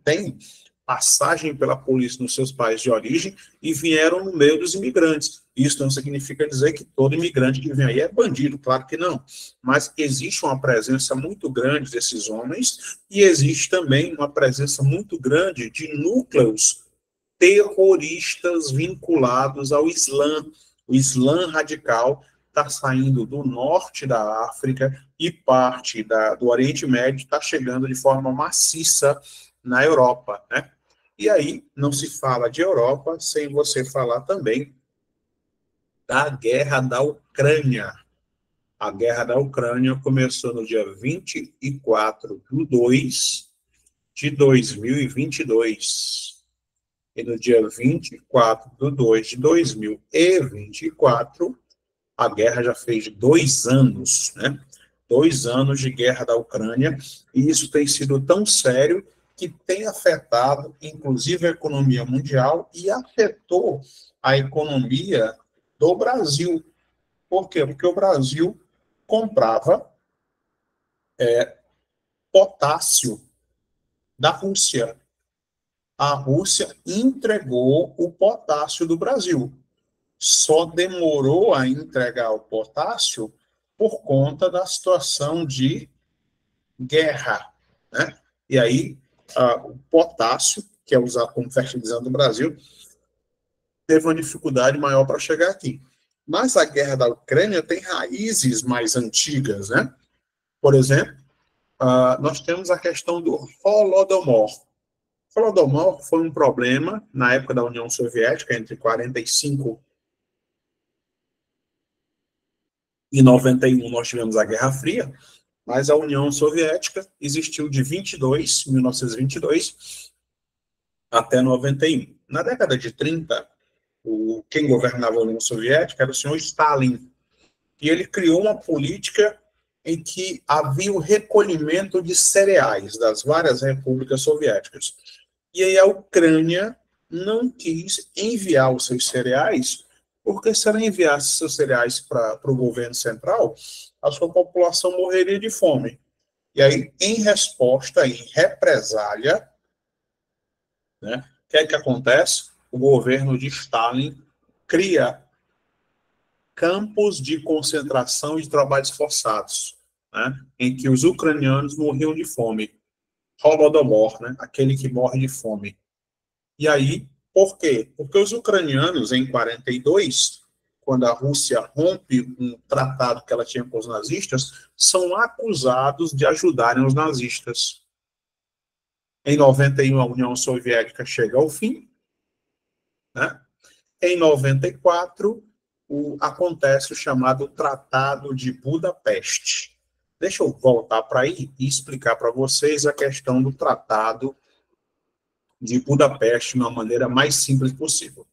tem passagem pela polícia nos seus países de origem e vieram no meio dos imigrantes. Isso não significa dizer que todo imigrante que vem aí é bandido, claro que não. Mas existe uma presença muito grande desses homens e existe também uma presença muito grande de núcleos terroristas vinculados ao Islã. O Islã radical está saindo do norte da África e parte do Oriente Médio está chegando de forma maciça na Europa, né? E aí não se fala de Europa sem você falar também da guerra da Ucrânia. A guerra da Ucrânia começou no dia 24/2 de 2022. E no dia 24/2 de 2024, a guerra já fez 2 anos, né? 2 anos de guerra da Ucrânia, e isso tem sido tão sério que tem afetado, inclusive, a economia mundial e afetou a economia do Brasil. Por quê? Porque o Brasil comprava potássio da Rússia. A Rússia entregou o potássio do Brasil. Só demorou a entregar o potássio por conta da situação de guerra, né? E aí, o potássio, que é usado como fertilizante no Brasil, teve uma dificuldade maior para chegar aqui. Mas a guerra da Ucrânia tem raízes mais antigas, né? Por exemplo, nós temos a questão do Holodomor. O Holodomor foi um problema na época da União Soviética, entre 45 e 91 nós tivemos a Guerra Fria, mas a União Soviética existiu de 1922 até 91. Na década de 30, quem governava a União Soviética era o senhor Stalin, e ele criou uma política em que havia o recolhimento de cereais das várias repúblicas soviéticas. E aí a Ucrânia não quis enviar os seus cereais, porque se ela enviasse seus cereais para o governo central, a sua população morreria de fome. E aí, em resposta, em represália, né, o que é que acontece? O governo de Stalin cria campos de concentração e de trabalhos forçados, né, em que os ucranianos morriam de fome. Holodomor, né, aquele que morre de fome. E aí, por quê? Porque os ucranianos, em 42, quando a Rússia rompe um tratado que ela tinha com os nazistas, são acusados de ajudarem os nazistas. Em 91, a União Soviética chega ao fim, né? Em 94, acontece o chamado Tratado de Budapeste. Deixa eu voltar para aí e explicar para vocês a questão do Tratado de Budapeste de uma maneira mais simples possível.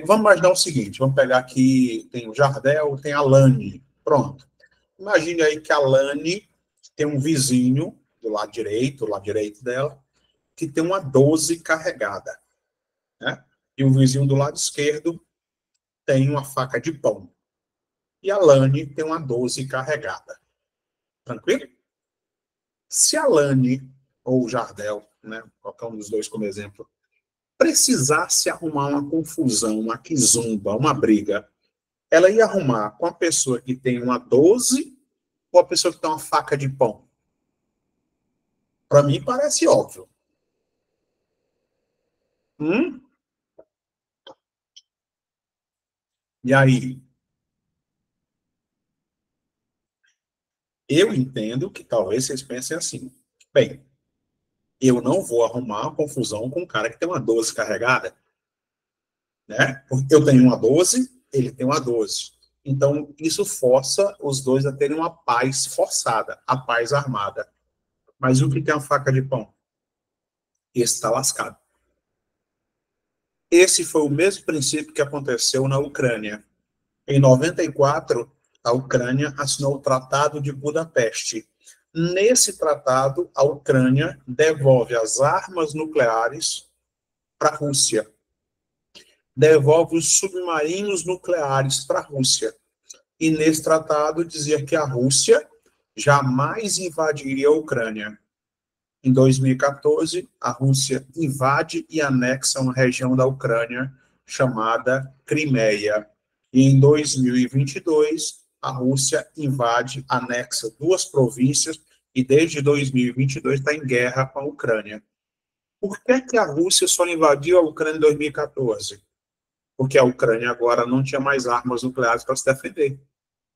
Vamos imaginar o seguinte, vamos pegar aqui, tem o Jardel, tem a Lani, pronto. Imagine aí que a Lani tem um vizinho do lado direito dela, que tem uma 12 carregada, né? E o vizinho do lado esquerdo tem uma faca de pão. E a Lani tem uma 12 carregada. Tranquilo? Se a Lani, ou o Jardel, né, qualquer um dos dois como exemplo, precisasse arrumar uma confusão, uma quizumba, uma briga, ela ia arrumar com a pessoa que tem uma 12 ou a pessoa que tem uma faca de pão? Para mim parece óbvio. E aí? Eu entendo que talvez vocês pensem assim. Bem, eu não vou arrumar uma confusão com um cara que tem uma 12 carregada, né? Porque eu tenho uma 12, ele tem uma 12. Então, isso força os dois a terem uma paz forçada, a paz armada. Mas o que tem a faca de pão? Esse está lascado. Esse foi o mesmo princípio que aconteceu na Ucrânia. Em 94, a Ucrânia assinou o Tratado de Budapeste. Nesse tratado, a Ucrânia devolve as armas nucleares para a Rússia. Devolve os submarinos nucleares para a Rússia. E nesse tratado dizia que a Rússia jamais invadiria a Ucrânia. Em 2014, a Rússia invade e anexa uma região da Ucrânia chamada Crimeia. E em 2022, a Rússia invade, anexa duas províncias e desde 2022 está em guerra com a Ucrânia. Por que a Rússia só invadiu a Ucrânia em 2014? Porque a Ucrânia agora não tinha mais armas nucleares para se defender.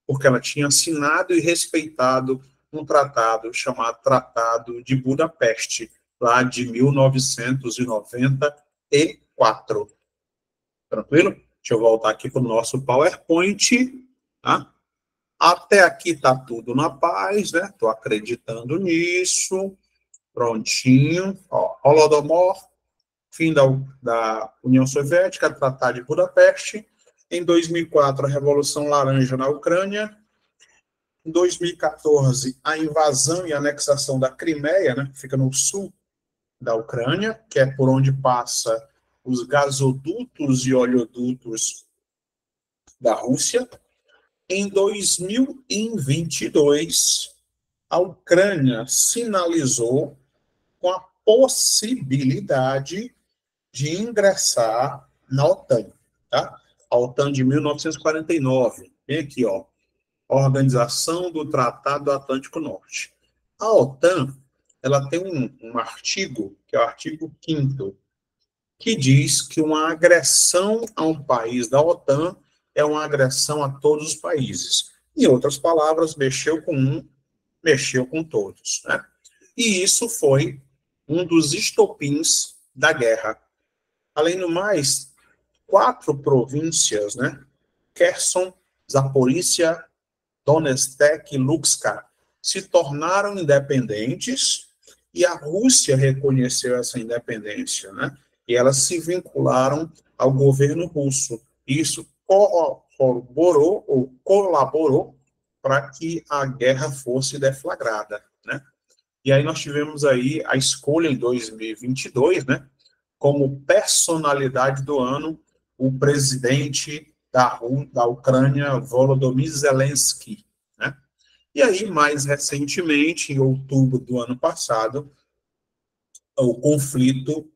Porque ela tinha assinado e respeitado um tratado chamado Tratado de Budapeste, lá de 1994. Tranquilo? Deixa eu voltar aqui para o nosso PowerPoint. Tá? Até aqui está tudo na paz, né? Estou acreditando nisso. Prontinho. Ó, Holodomor, fim da União Soviética, Tratado de Budapeste. Em 2004, a Revolução Laranja na Ucrânia. Em 2014, a invasão e anexação da Crimeia, né, que fica no sul da Ucrânia, que é por onde passa os gasodutos e oleodutos da Rússia. Em 2022, a Ucrânia sinalizou com a possibilidade de ingressar na OTAN, tá? A OTAN de 1949, vem aqui, ó, Organização do Tratado do Atlântico Norte. A OTAN, ela tem um artigo, que é o artigo 5º, que diz que uma agressão a um país da OTAN é uma agressão a todos os países. Em outras palavras, mexeu com um, mexeu com todos, né? E isso foi um dos estopins da guerra. Além do mais, 4 províncias, né? Kherson, Zaporícia, Donetsk e Luhansk se tornaram independentes e a Rússia reconheceu essa independência, né? E elas se vincularam ao governo russo. Isso corroborou ou colaborou para que a guerra fosse deflagrada, né? E aí nós tivemos aí a escolha em 2022, né? Como personalidade do ano, o presidente da Ucrânia, Volodymyr Zelensky, né? E aí, mais recentemente, em outubro do ano passado, o conflito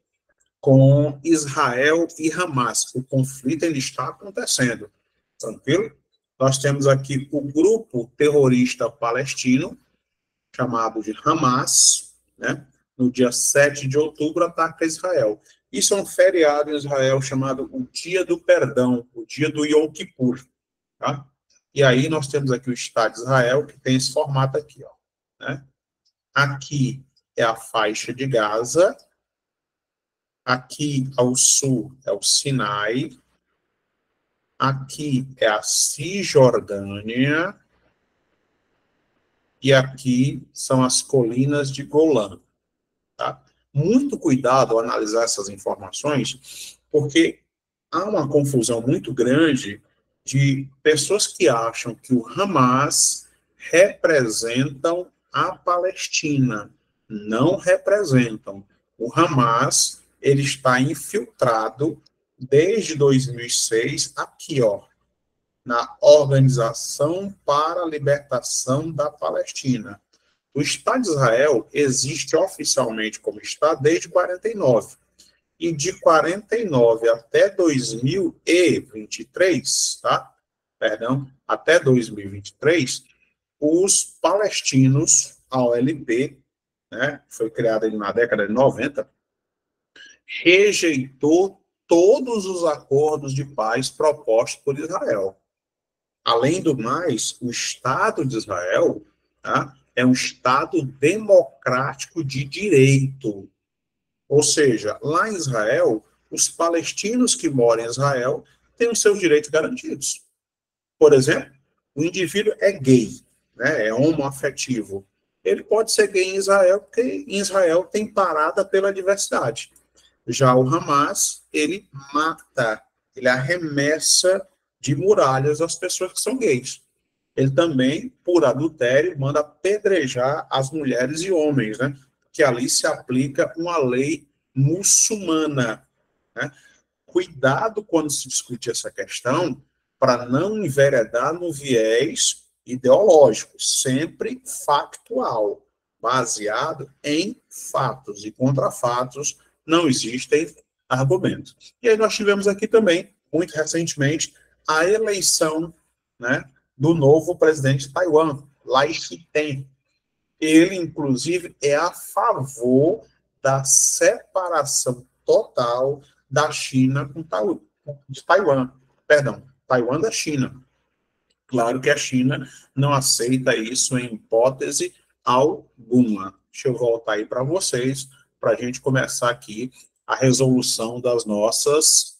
com Israel e Hamas. O conflito ainda está acontecendo, tranquilo? Nós temos aqui o grupo terrorista palestino, chamado de Hamas, né? No dia 7 de outubro, ataca Israel. Isso é um feriado em Israel chamado o Dia do Perdão, o Dia do Yom Kippur, tá? E aí nós temos aqui o Estado de Israel, que tem esse formato aqui, ó, né? Aqui é a faixa de Gaza, aqui ao sul é o Sinai, aqui é a Cisjordânia, e aqui são as colinas de Golã, tá? Muito cuidado ao analisar essas informações, porque há uma confusão muito grande de pessoas que acham que o Hamas representam a Palestina. Não representam. O Hamas, ele está infiltrado desde 2006 aqui, ó, na Organização para a Libertação da Palestina. O Estado de Israel existe oficialmente como Estado desde 49. E de 49 até 2023, tá? Perdão, até 2023, os palestinos, a OLP, né, foi criada na década de 90, rejeitou todos os acordos de paz propostos por Israel. Além do mais, o Estado de Israel, tá, é um Estado democrático de direito. Ou seja, lá em Israel, os palestinos que moram em Israel têm os seus direitos garantidos. Por exemplo, o indivíduo é gay, né, é homoafetivo. Ele pode ser gay em Israel, porque em Israel tem parada pela diversidade. Já o Hamas, ele mata, ele arremessa de muralhas as pessoas que são gays. Ele também, por adultério, manda apedrejar as mulheres e homens, né? Que ali se aplica uma lei muçulmana, né? Cuidado quando se discute essa questão para não enveredar no viés ideológico, sempre factual. baseado em fatos, e contra fatos não existem argumentos. E aí nós tivemos aqui também, muito recentemente, a eleição, né, do novo presidente de Taiwan, Lai Ching-te. Ele, inclusive, é a favor da separação total da China de Taiwan. Perdão, Taiwan da China. Claro que a China não aceita isso em hipótese alguma. Deixa eu voltar aí para vocês, para a gente começar aqui a resolução das nossas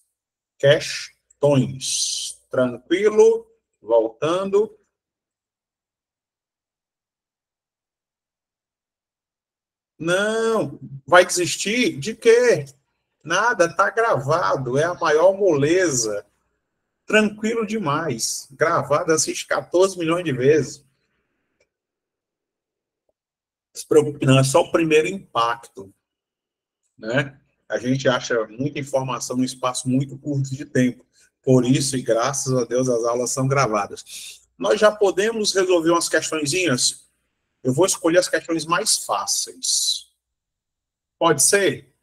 questões. Tranquilo? Voltando. Não, vai desistir? De quê? Nada, está gravado, é a maior moleza. Tranquilo demais. Gravado, assiste 14 milhões de vezes. Não se preocupe, não, é só o primeiro impacto, né? A gente acha muita informação num espaço muito curto de tempo. Por isso, e graças a Deus, as aulas são gravadas. Nós já podemos resolver umas questõezinhas. Eu vou escolher as questões mais fáceis. Pode ser?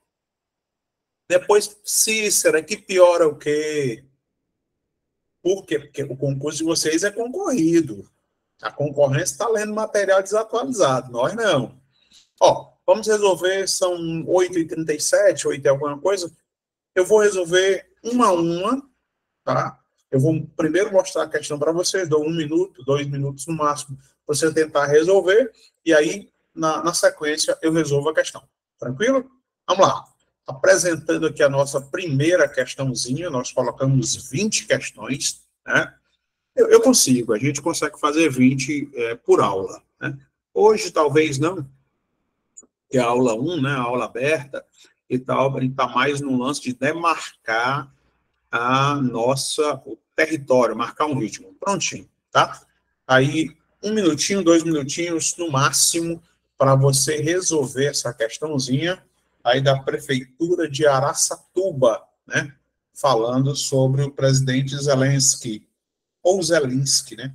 Depois, Cícera, que piora o quê? Por quê? Porque o concurso de vocês é concorrido. A concorrência está lendo material desatualizado, nós não. Ó, vamos resolver, são 8h37, 8 e alguma coisa. Eu vou resolver uma a uma, tá? Eu vou primeiro mostrar a questão para vocês, dou 1 minuto, 2 minutos no máximo, para você tentar resolver, e aí, na sequência, eu resolvo a questão. Tranquilo? Vamos lá. Apresentando aqui a nossa primeira questãozinha, nós colocamos 20 questões, né? Eu consigo, a gente consegue fazer 20 por aula, né? Hoje, talvez não, que é a aula 1, né, a aula aberta e tal, a gente está mais no lance de demarcar o território, marcar um ritmo. Prontinho, tá? Aí, 1 minutinho, 2 minutinhos, no máximo, para você resolver essa questãozinha aí da Prefeitura de Araçatuba, né? Falando sobre o presidente Zelensky, ou Zelensky, né?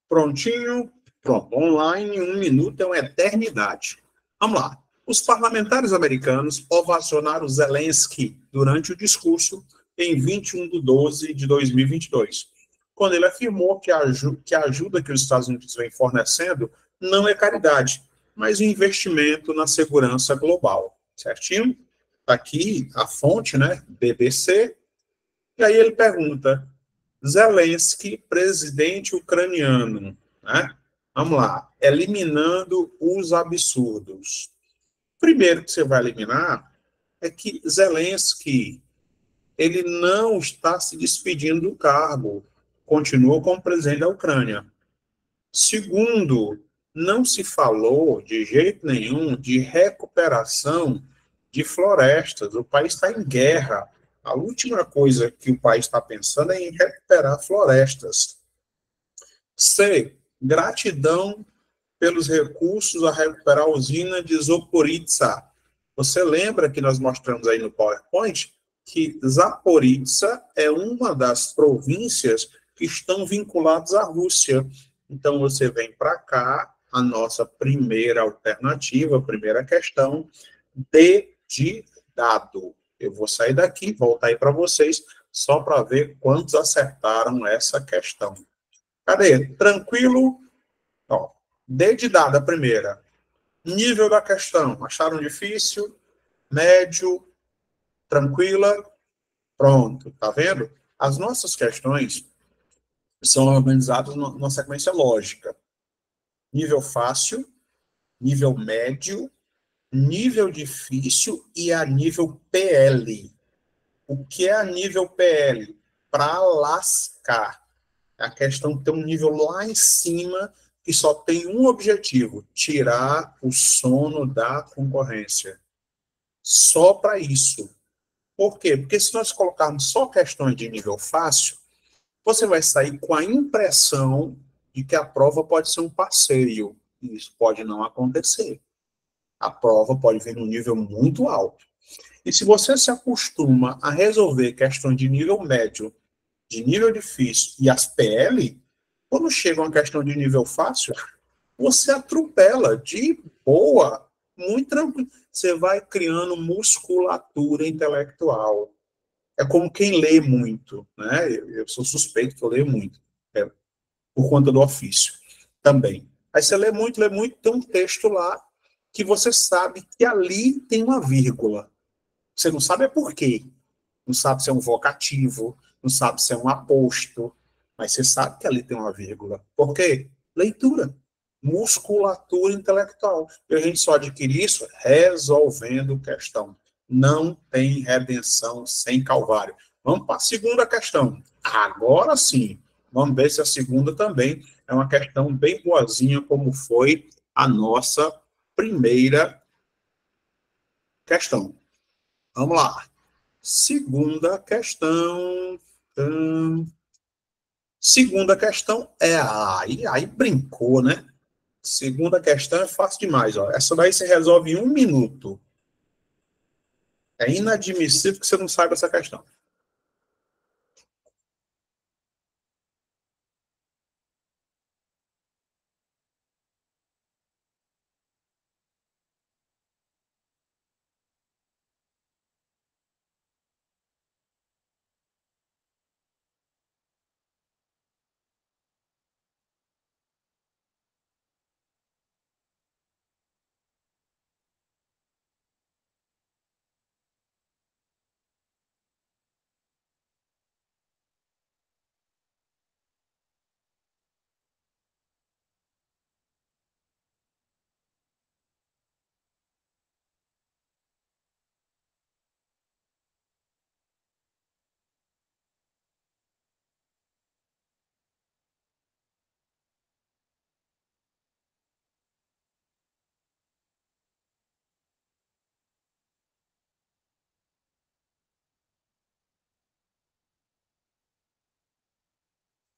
Prontinho, pronto, online, 1 minuto é uma eternidade. Vamos lá. Os parlamentares americanos ovacionaram Zelensky durante o discurso em 21 de 12 de 2022, quando ele afirmou que a ajuda que os Estados Unidos vem fornecendo não é caridade, mas um investimento na segurança global. Certinho? Está aqui a fonte, né? BBC. E aí ele pergunta: Zelensky, presidente ucraniano, né? Vamos lá, eliminando os absurdos. Primeiro que você vai eliminar é que Zelensky, ele não está se despedindo do cargo, continua como presidente da Ucrânia. Segundo, não se falou de jeito nenhum de recuperação de florestas. O país está em guerra. A última coisa que o país está pensando é em recuperar florestas. C. Gratidão pelos recursos a recuperar a usina de Zaporizhzhia. Você lembra que nós mostramos aí no PowerPoint que Zaporizhzhia é uma das províncias que estão vinculadas à Rússia. Então, você vem para cá, a nossa primeira alternativa, a primeira questão, D de dado. Eu vou sair daqui, voltar aí para vocês, só para ver quantos acertaram essa questão. Cadê? Tranquilo? Ó, D de dado, a primeira. Nível da questão. Acharam difícil? Médio? Tranquila? Pronto. Tá vendo? As nossas questões são organizadas numa sequência lógica. Nível fácil, nível médio, nível difícil e a nível PL. O que é a nível PL? Para lascar. A questão tem um nível lá em cima que só tem um objetivo: tirar o sono da concorrência. Só para isso. Por quê? Porque se nós colocarmos só questões de nível fácil, você vai sair com a impressão de que a prova pode ser um passeio. Isso pode não acontecer. A prova pode vir num nível muito alto. E se você se acostuma a resolver questões de nível médio, de nível difícil e as PL, quando chega uma questão de nível fácil, você atropela de boa, muito tranquilo. Você vai criando musculatura intelectual. É como quem lê muito, né? Eu sou suspeito que eu leio muito, por conta do ofício também. Aí você lê muito, tem um texto lá que você sabe que ali tem uma vírgula. Você não sabe é por quê. Não sabe se é um vocativo, não sabe se é um aposto, mas você sabe que ali tem uma vírgula. Por quê? Leitura. Musculatura intelectual. E a gente só adquire isso resolvendo questão. Não tem redenção sem calvário. Vamos para a segunda questão. Agora sim, vamos ver se a segunda também é uma questão bem boazinha, como foi a nossa primeira questão. Vamos lá. Segunda questão. Segunda questão é. Aí brincou, né? Segunda questão é fácil demais. Ó. Essa daí se resolve em 1 minuto. É inadmissível que você não saiba essa questão.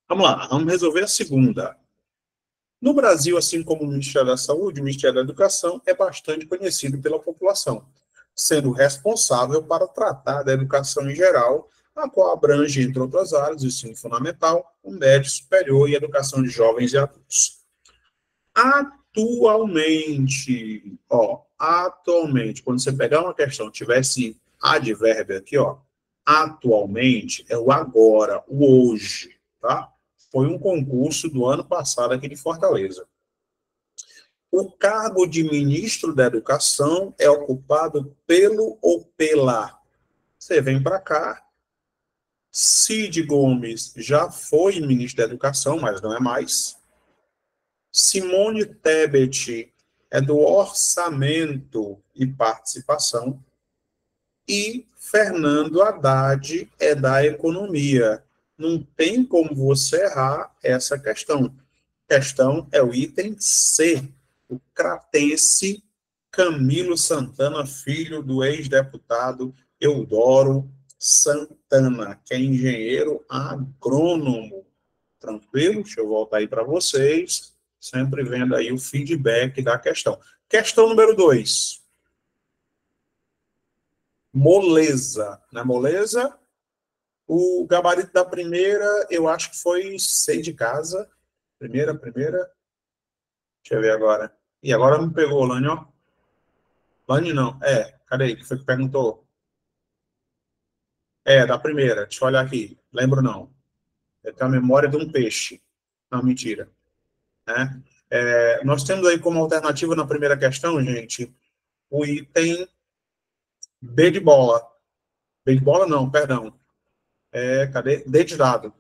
Vamos lá, vamos resolver a segunda. No Brasil, assim como o Ministério da Saúde, o Ministério da Educação é bastante conhecido pela população, sendo responsável para tratar da educação em geral, a qual abrange, entre outras áreas, o ensino fundamental, o médio superior e a educação de jovens e adultos. Atualmente, quando você pegar uma questão, tivesse advérbio aqui, ó, atualmente é o agora, o hoje, tá? Foi um concurso do ano passado aqui de Fortaleza. O cargo de ministro da Educação é ocupado pelo ou pela. Você vem para cá. Cid Gomes já foi ministro da Educação, mas não é mais. Simone Tebet é do Orçamento e Participação. E Fernando Haddad é da Economia. Não tem como você errar essa questão. A questão é o item C. O cratense Camilo Santana, filho do ex-deputado Eudoro Santana, que é engenheiro agrônomo. Tranquilo? Deixa eu voltar aí para vocês, sempre vendo aí o feedback da questão. Questão número 2. Moleza, né? Moleza. O gabarito da primeira, eu acho que foi C de casa. Primeira. Deixa eu ver agora. E agora me pegou, Lani, ó. Lani não. Cadê aí? Que foi que perguntou? Da primeira. Deixa eu olhar aqui. Lembro não. Eu tenho a memória de um peixe. Não, mentira. Né? Nós temos aí como alternativa na primeira questão, gente, o item B de bola. B de bola não, perdão. Cadê? D de dado.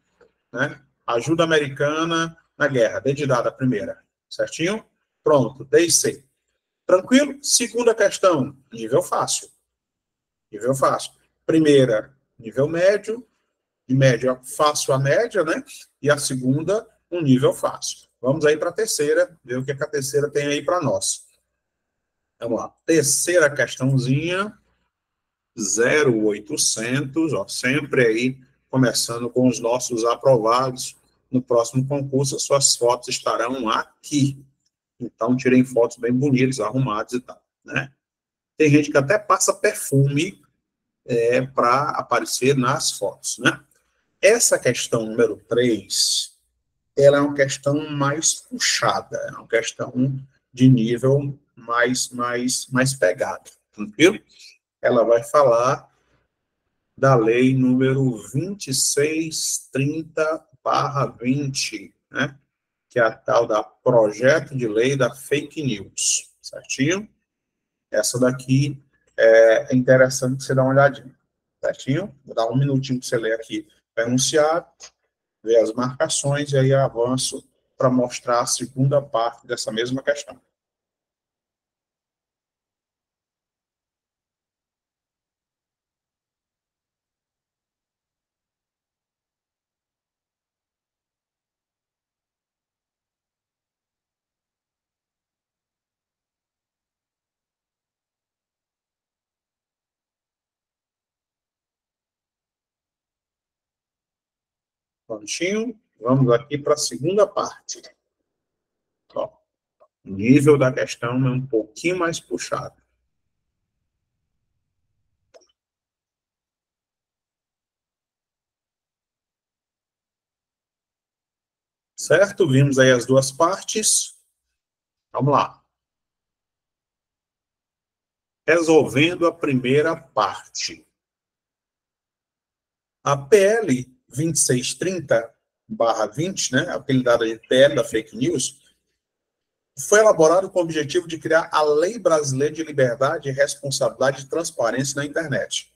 Né? Ajuda americana na guerra. D de dado a primeira. Certinho? Pronto. D e C. Tranquilo? Segunda questão. Nível fácil. Nível fácil. Primeira. nível médio, de média fácil a média, né? E a segunda, um nível fácil. Vamos aí para a terceira, ver o que a terceira tem aí para nós. Vamos lá. Terceira questãozinha, 0800, ó, sempre aí começando com os nossos aprovados. No próximo concurso, as suas fotos estarão aqui. Então, tirem fotos bem bonitas, arrumadas e tal, né? Tem gente que até passa perfume para aparecer nas fotos, né? Essa questão número 3, ela é uma questão mais puxada, é uma questão de nível mais pegado, tranquilo? Ela vai falar da lei número 2630/20, né? Que é a tal da projeto de lei da fake news, certinho? Essa daqui é interessante que você dá uma olhadinha, certinho? Vou dar um minutinho para você ler aqui o enunciado, ver as marcações e aí avanço para mostrar a segunda parte dessa mesma questão. Prontinho? Vamos aqui para a segunda parte. Ó, o nível da questão é um pouquinho mais puxado. Certo? Vimos aí as duas partes. Vamos lá. Resolvendo a primeira parte. A PL 2630/20, né, apelidada de PL da fake news, foi elaborado com o objetivo de criar a Lei Brasileira de Liberdade, Responsabilidade e Transparência na Internet,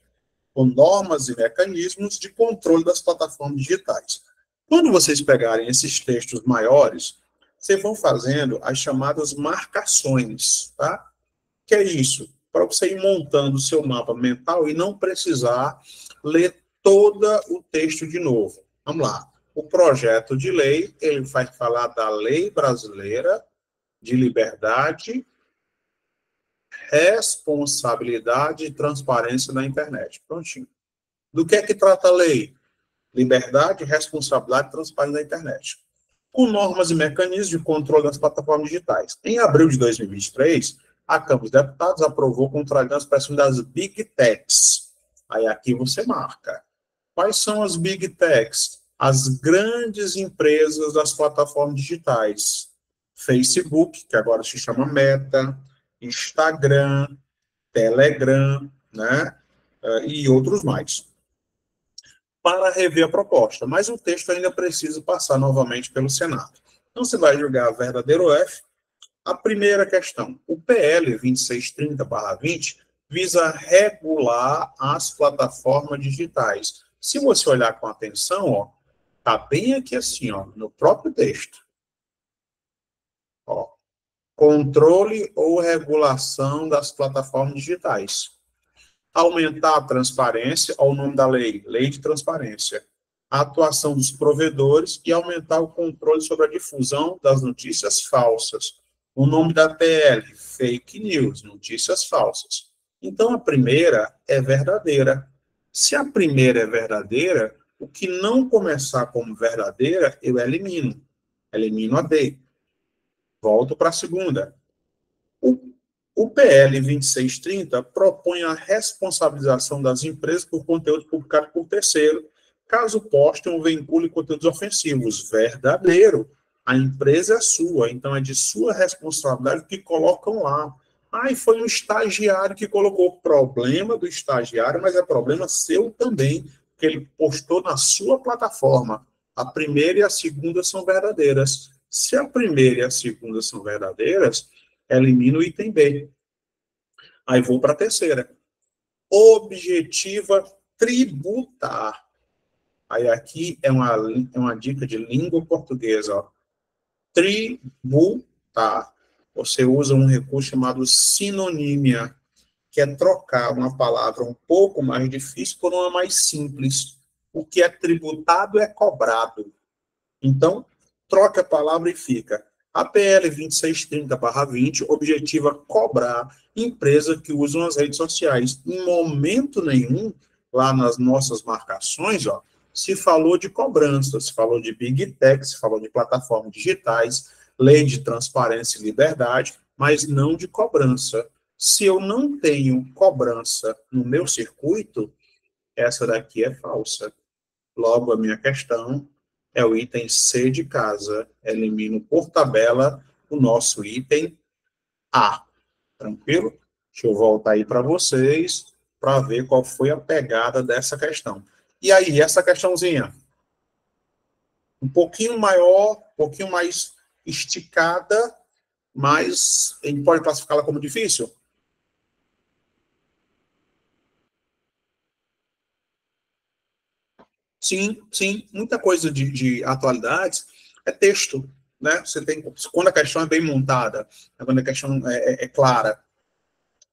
com normas e mecanismos de controle das plataformas digitais. Quando vocês pegarem esses textos maiores, vocês vão fazendo as chamadas marcações, tá? Que é isso, para você ir montando o seu mapa mental e não precisar ler todo o texto de novo. Vamos lá. O projeto de lei, ele vai falar da Lei Brasileira de Liberdade, Responsabilidade e Transparência na Internet. Prontinho. Do que é que trata a lei? Liberdade, responsabilidade e transparência na internet. Com normas e mecanismos de controle das plataformas digitais. Em abril de 2023, a Câmara dos Deputados aprovou com a expressão das Big Techs. Aí aqui você marca. Quais são as Big Techs? As grandes empresas das plataformas digitais. Facebook, que agora se chama Meta, Instagram, Telegram, né? E outros mais, para rever a proposta, mas o texto ainda precisa passar novamente pelo Senado. Então, você vai julgar verdadeiro ou F. A primeira questão, o PL 2630/20 visa regular as plataformas digitais. Se você olhar com atenção, ó, tá bem aqui assim, ó, no próprio texto. Ó, controle ou regulação das plataformas digitais. Aumentar a transparência, ao nome da lei, lei de transparência, a atuação dos provedores e aumentar o controle sobre a difusão das notícias falsas. O nome da PL, fake news, notícias falsas. Então, a primeira é verdadeira. Se a primeira é verdadeira, o que não começar como verdadeira, eu elimino. Elimino a D. Volto para a segunda. O PL 2630 propõe a responsabilização das empresas por conteúdo publicado por terceiro, caso postem ou vinculem conteúdos ofensivos. Verdadeiro. A empresa é sua, então é de sua responsabilidade que colocam lá. Ah, e foi um estagiário que colocou. Problema do estagiário, mas é problema seu também, que ele postou na sua plataforma. A primeira e a segunda são verdadeiras. Se a primeira e a segunda são verdadeiras, elimina o item B. Aí vou para a terceira. Objetiva tributar. Aí aqui é uma dica de língua portuguesa. Ó. Tributar. Você usa um recurso chamado sinonímia, quer trocar uma palavra um pouco mais difícil por uma mais simples. O que é tributado é cobrado. Então, troca a palavra e fica. A PL 2630/20 objetiva cobrar empresa que usam as redes sociais. Em momento nenhum, lá nas nossas marcações, ó, se falou de cobrança, se falou de Big Tech, se falou de plataformas digitais, lei de transparência e liberdade, mas não de cobrança. Se eu não tenho cobrança no meu circuito, essa daqui é falsa. Logo, a minha questão é o item C de casa. Elimino por tabela o nosso item A. Tranquilo? Deixa eu voltar aí para vocês para ver qual foi a pegada dessa questão. E aí, essa questãozinha? Um pouquinho maior, um pouquinho mais esticada, mas a gente pode classificá-la como difícil? Sim, sim. Muita coisa de atualidades é texto, né? Você tem, quando a questão é bem montada, quando a questão é clara,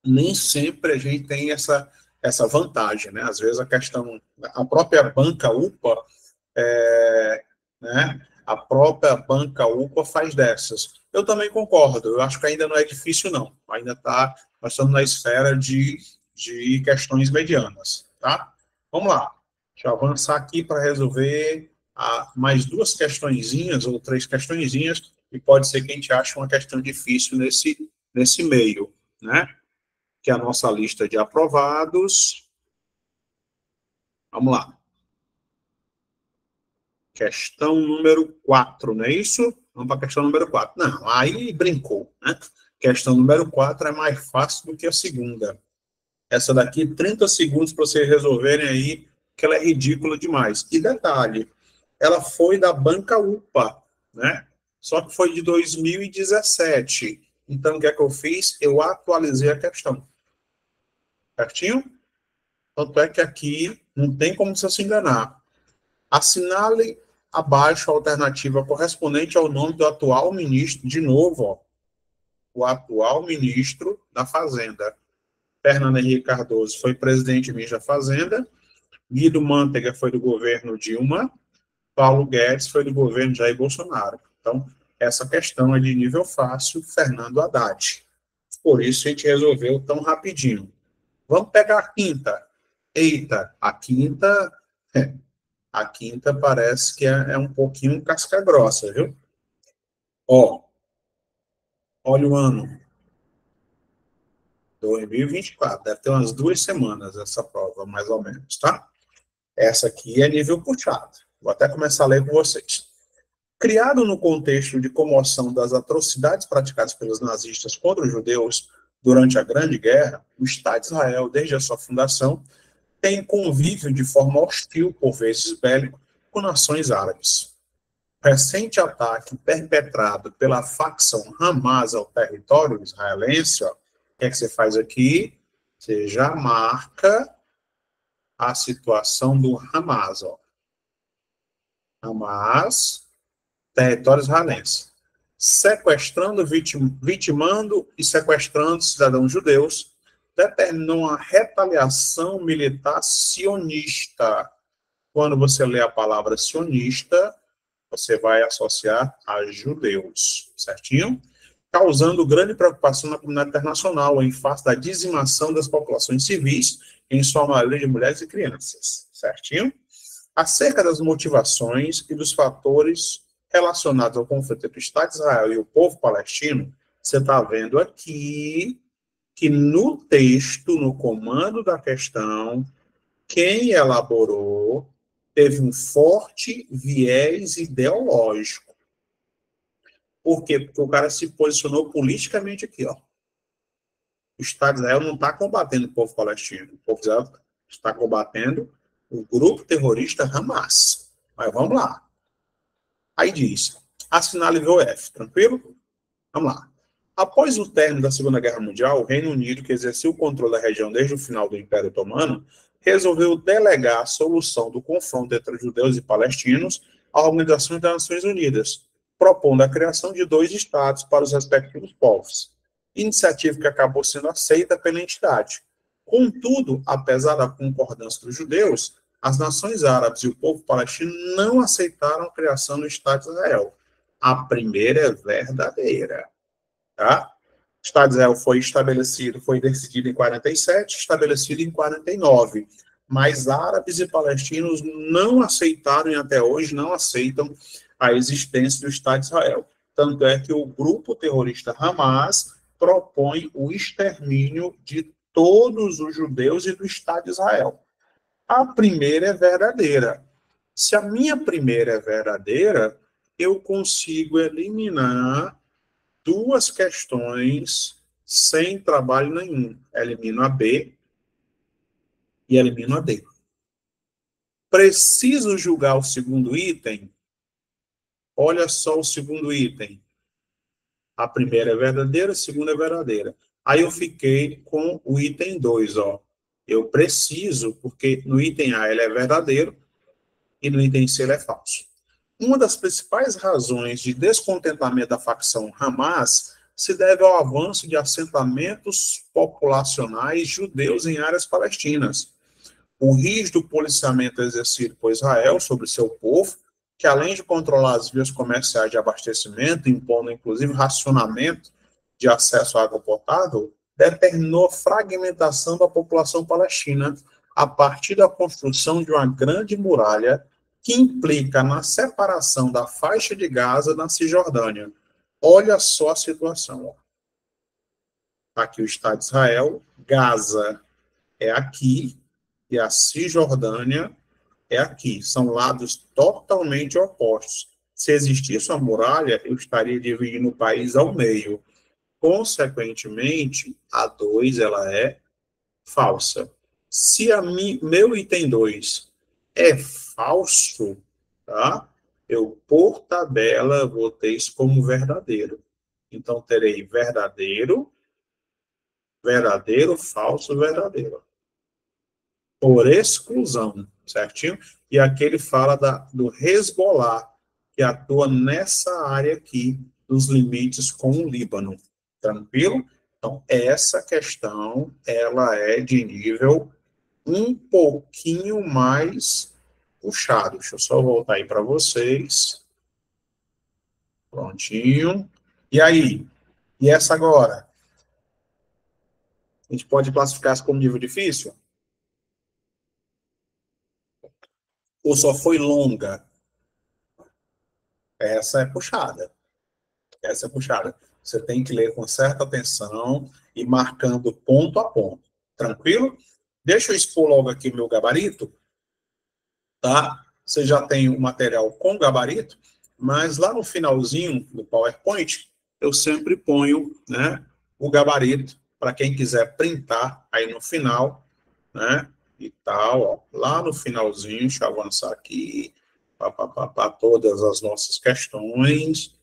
nem sempre a gente tem essa vantagem, né? Às vezes a questão, a própria banca UPA, né? A própria banca UPA faz dessas. Eu também concordo, eu acho que ainda não é difícil, não. Ainda nós estamos na esfera de questões medianas, tá? Vamos lá. Deixa eu avançar aqui para resolver mais duas questõezinhas, ou três questõezinhas, e pode ser que a gente ache uma questão difícil nesse meio, né? Que é a nossa lista de aprovados. Vamos lá. Questão número 4, não é isso? Vamos para a questão número 4. Não, aí brincou, né? Questão número 4 é mais fácil do que a segunda. Essa daqui, 30 segundos para vocês resolverem aí, que ela é ridícula demais. E detalhe, ela foi da banca UPA, né? Só que foi de 2017. Então, o que é que eu fiz? Eu atualizei a questão. Certinho? Tanto é que aqui não tem como você se enganar. Assinale abaixo a alternativa correspondente ao nome do atual ministro, de novo, ó, o atual ministro da Fazenda. Fernando Henrique Cardoso foi presidente do ministro da Fazenda, Guido Mantega foi do governo Dilma, Paulo Guedes foi do governo Jair Bolsonaro. Então, essa questão é de nível fácil, Fernando Haddad. Por isso a gente resolveu tão rapidinho. Vamos pegar a quinta. Eita, a quinta parece que é um pouquinho casca grossa, viu? Ó, olha o ano. 2024. Deve ter umas 2 semanas essa prova, mais ou menos, tá? Essa aqui é nível puxado. Vou até começar a ler com vocês. Criado no contexto de comoção das atrocidades praticadas pelos nazistas contra os judeus durante a Grande Guerra, o Estado de Israel, desde a sua fundação, tem convívio de forma hostil, por vezes bélico, com nações árabes. Recente ataque perpetrado pela facção Hamas ao território israelense, ó, o que é que você faz aqui? Você já marca a situação do Hamas, ó. Hamas, território israelense. Sequestrando, vitimando e sequestrando cidadãos judeus, determinou uma retaliação militar sionista. Quando você lê a palavra sionista, você vai associar a judeus, certinho? Causando grande preocupação na comunidade internacional em face da dizimação das populações civis, em sua maioria de mulheres e crianças, certinho? Acerca das motivações e dos fatores relacionados ao conflito entre o Estado de Israel e o povo palestino, você está vendo aqui que no texto, no comando da questão, quem elaborou teve um forte viés ideológico. Por quê? Porque o cara se posicionou politicamente aqui, ó. O Estado de Israel não está combatendo o povo palestino. O povo de Israel está combatendo o grupo terrorista Hamas. Mas vamos lá. Aí diz, assinale VOF, tranquilo? Vamos lá. Após o término da Segunda Guerra Mundial, o Reino Unido, que exercia o controle da região desde o final do Império Otomano, resolveu delegar a solução do confronto entre judeus e palestinos à Organização das Nações Unidas, propondo a criação de 2 estados para os respectivos povos. Iniciativa que acabou sendo aceita pela entidade. Contudo, apesar da concordância dos judeus, as nações árabes e o povo palestino não aceitaram a criação do Estado de Israel. A primeira é verdadeira. Tá? O Estado de Israel foi estabelecido, foi decidido em 47, estabelecido em 49. Mas árabes e palestinos não aceitaram e até hoje não aceitam a existência do Estado de Israel. Tanto é que o grupo terrorista Hamas propõe o extermínio de todos os judeus e do Estado de Israel. A primeira é verdadeira. Se a minha primeira é verdadeira, eu consigo eliminar duas questões sem trabalho nenhum. Elimino a B e elimino a D. Preciso julgar o segundo item? Olha só o segundo item. A primeira é verdadeira, a segunda é verdadeira. Aí eu fiquei com o item 2, ó. Eu preciso, porque no item A ele é verdadeiro e no item C ele é falso. Uma das principais razões de descontentamento da facção Hamas se deve ao avanço de assentamentos populacionais judeus em áreas palestinas. O rígido policiamento exercido por Israel sobre seu povo, que além de controlar as vias comerciais de abastecimento, impondo inclusive racionamento de acesso à água potável, determinou a fragmentação da população palestina a partir da construção de uma grande muralha que implica na separação da faixa de Gaza da Cisjordânia. Olha só a situação. Ó. Aqui o Estado de Israel, Gaza é aqui, e a Cisjordânia é aqui. São lados totalmente opostos. Se existisse uma muralha, eu estaria dividindo o país ao meio. Consequentemente, a 2 ela é falsa. Se meu item 2 é falso, tá? Eu, por tabela, vou ter isso como verdadeiro. Então, terei verdadeiro, verdadeiro, falso, verdadeiro. Por exclusão, certinho? E aqui ele fala do Hezbollah, que atua nessa área aqui, dos limites com o Líbano. Tranquilo? Então, essa questão, ela é de nível um pouquinho mais puxado. Deixa eu só voltar aí para vocês. Prontinho. E aí? E essa agora? A gente pode classificar essa como nível difícil? Ou só foi longa? Essa é puxada. Essa é puxada. Você tem que ler com certa atenção e marcando ponto a ponto. Tranquilo? Deixa eu expor logo aqui o meu gabarito. Tá? Você já tem o material com gabarito, mas lá no finalzinho do PowerPoint, eu sempre ponho, né, o gabarito para quem quiser printar aí no final, né, e tal, ó, lá no finalzinho, deixa eu avançar aqui, para todas as nossas questões,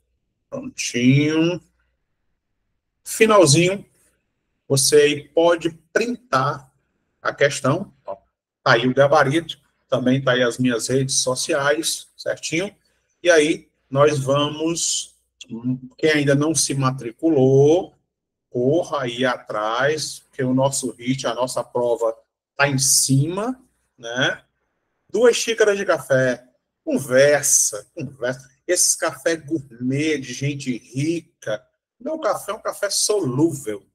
prontinho. Finalzinho, você pode printar a questão, ó, tá aí o gabarito, também está aí as minhas redes sociais, certinho? E aí, nós vamos, quem ainda não se matriculou, corra aí atrás, porque o nosso HIT, a nossa prova está em cima, né? 2 xícaras de café, conversa. Esses café gourmet de gente rica, meu café é um café solúvel,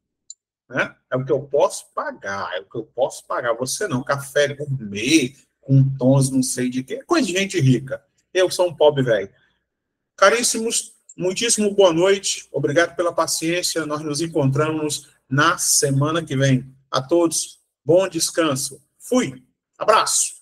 né? É o que eu posso pagar, é o que eu posso pagar. Você não, café gourmet, com tons não sei de quê, coisa de gente rica. Eu sou um pobre velho. Caríssimos, muitíssimo boa noite, obrigado pela paciência, nós nos encontramos na semana que vem. A todos, bom descanso. Fui, abraço.